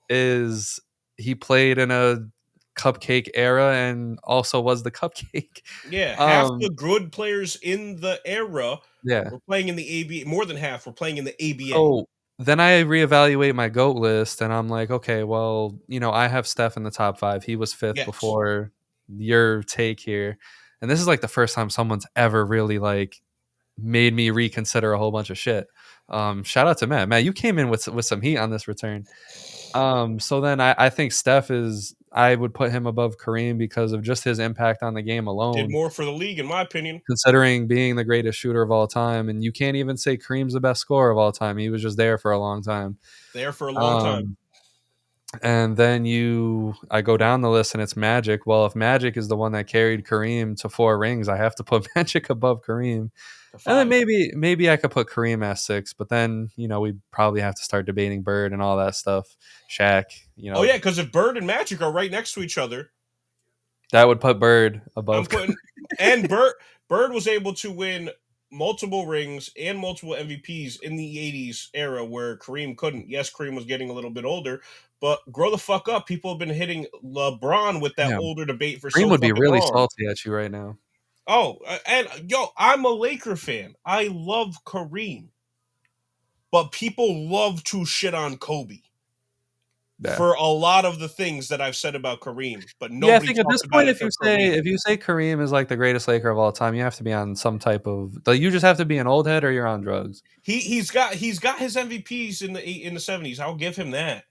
is he played in a cupcake era and also was the cupcake. Yeah, half the good players in the era were playing in the ABA. More than half were playing in the ABA. So then I reevaluate my GOAT list, and I'm like, okay, well, you know, I have Steph in the top 5. He was 5th before your take here. And this is like the first time someone's ever really like made me reconsider a whole bunch of shit. Shout out to Matt. Matt, you came in with some heat on this return. So then I think Steph I would put him above Kareem because of just his impact on the game alone. Did more for the league, in my opinion. Considering being the greatest shooter of all time. And you can't even say Kareem's the best scorer of all time. He was just there for a long time. And then I go down the list and it's Magic. Well, if Magic is the one that carried Kareem to 4 rings, I have to put Magic above Kareem. And then maybe I could put Kareem at 6, but then, you know, we probably have to start debating Bird and all that stuff. Shaq, you know. Oh yeah, because if Bird and Magic are right next to each other, that would put Bird above. And Bird was able to win multiple rings and multiple MVPs in the 80s era where Kareem couldn't. Yes, Kareem was getting a little bit older, but grow the fuck up. People have been hitting LeBron with that older debate for Kareem would be really salty at you right now. Oh, and I'm a Laker fan. I love Kareem. But people love to shit on Kobe. Yeah. For a lot of the things that I've said about Kareem, but nobody. Yeah, I think at this point, if you say Kareem is like the greatest Laker of all time, you have to be on some type of. You just have to be an old head, or you're on drugs. He's got his MVPs in the 70s. I'll give him that.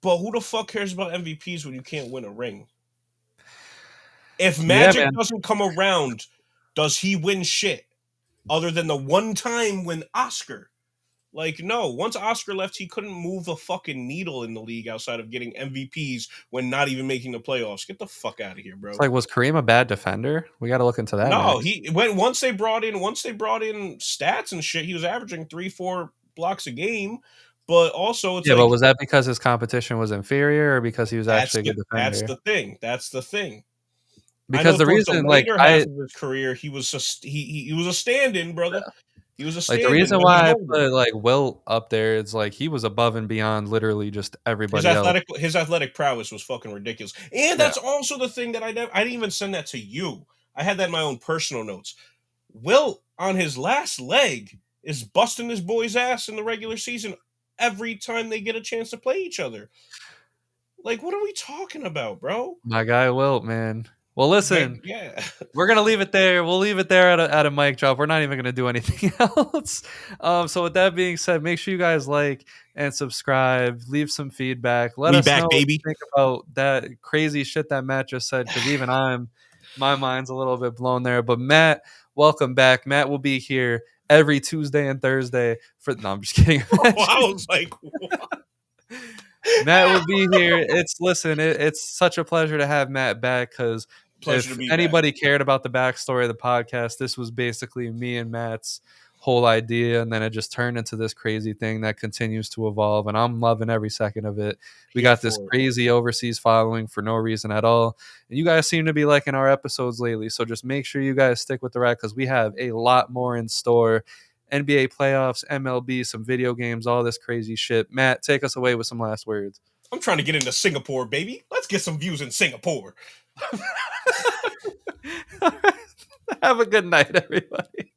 But who the fuck cares about MVPs when you can't win a ring? If Magic doesn't come around, does he win shit? Other than the one time when Oscar. Like, no, once Oscar left, he couldn't move a fucking needle in the league outside of getting MVPs when not even making the playoffs. Get the fuck out of here, bro. It's like, was Kareem a bad defender? We got to look into that. No, once they brought in stats and shit, he was averaging 3-4 blocks a game. But also, it's but was that because his competition was inferior, or because he was actually a good defender? That's the thing. Because the reason, half of his career, he was a stand-in, brother. Yeah. He was a stand-in. Like, the reason why I put like Wilt up there is like he was above and beyond literally just everybody else. His athletic prowess was fucking ridiculous, and that's also the thing that I didn't even send that to you. I had that in my own personal notes. Wilt on his last leg is busting his boy's ass in the regular season every time they get a chance to play each other. Like, what are we talking about, bro? My guy Wilt, man. Well, listen, we're going to leave it there. We'll leave it there at a mic drop. We're not even going to do anything else. So with that being said, make sure you guys like and subscribe. Leave some feedback. Let us know what you think about that crazy shit that Matt just said, because even my mind's a little bit blown there. But Matt, welcome back. Matt will be here every Tuesday and Thursday. No, I'm just kidding. I was like, what? Matt will be here. It's such a pleasure to have Matt back, because Pleasure if to be anybody back. cared about the backstory of the podcast, this was basically me and Matt's whole idea, and then it just turned into this crazy thing that continues to evolve, and I'm loving every second of it. We got this crazy overseas following for no reason at all, and you guys seem to be liking our episodes lately, so just make sure you guys stick with the ride because we have a lot more in store. NBA playoffs, MLB, some video games, all this crazy shit. Matt, take us away with some last words. I'm trying to get into Singapore, baby. Let's get some views in Singapore. Have a good night, everybody.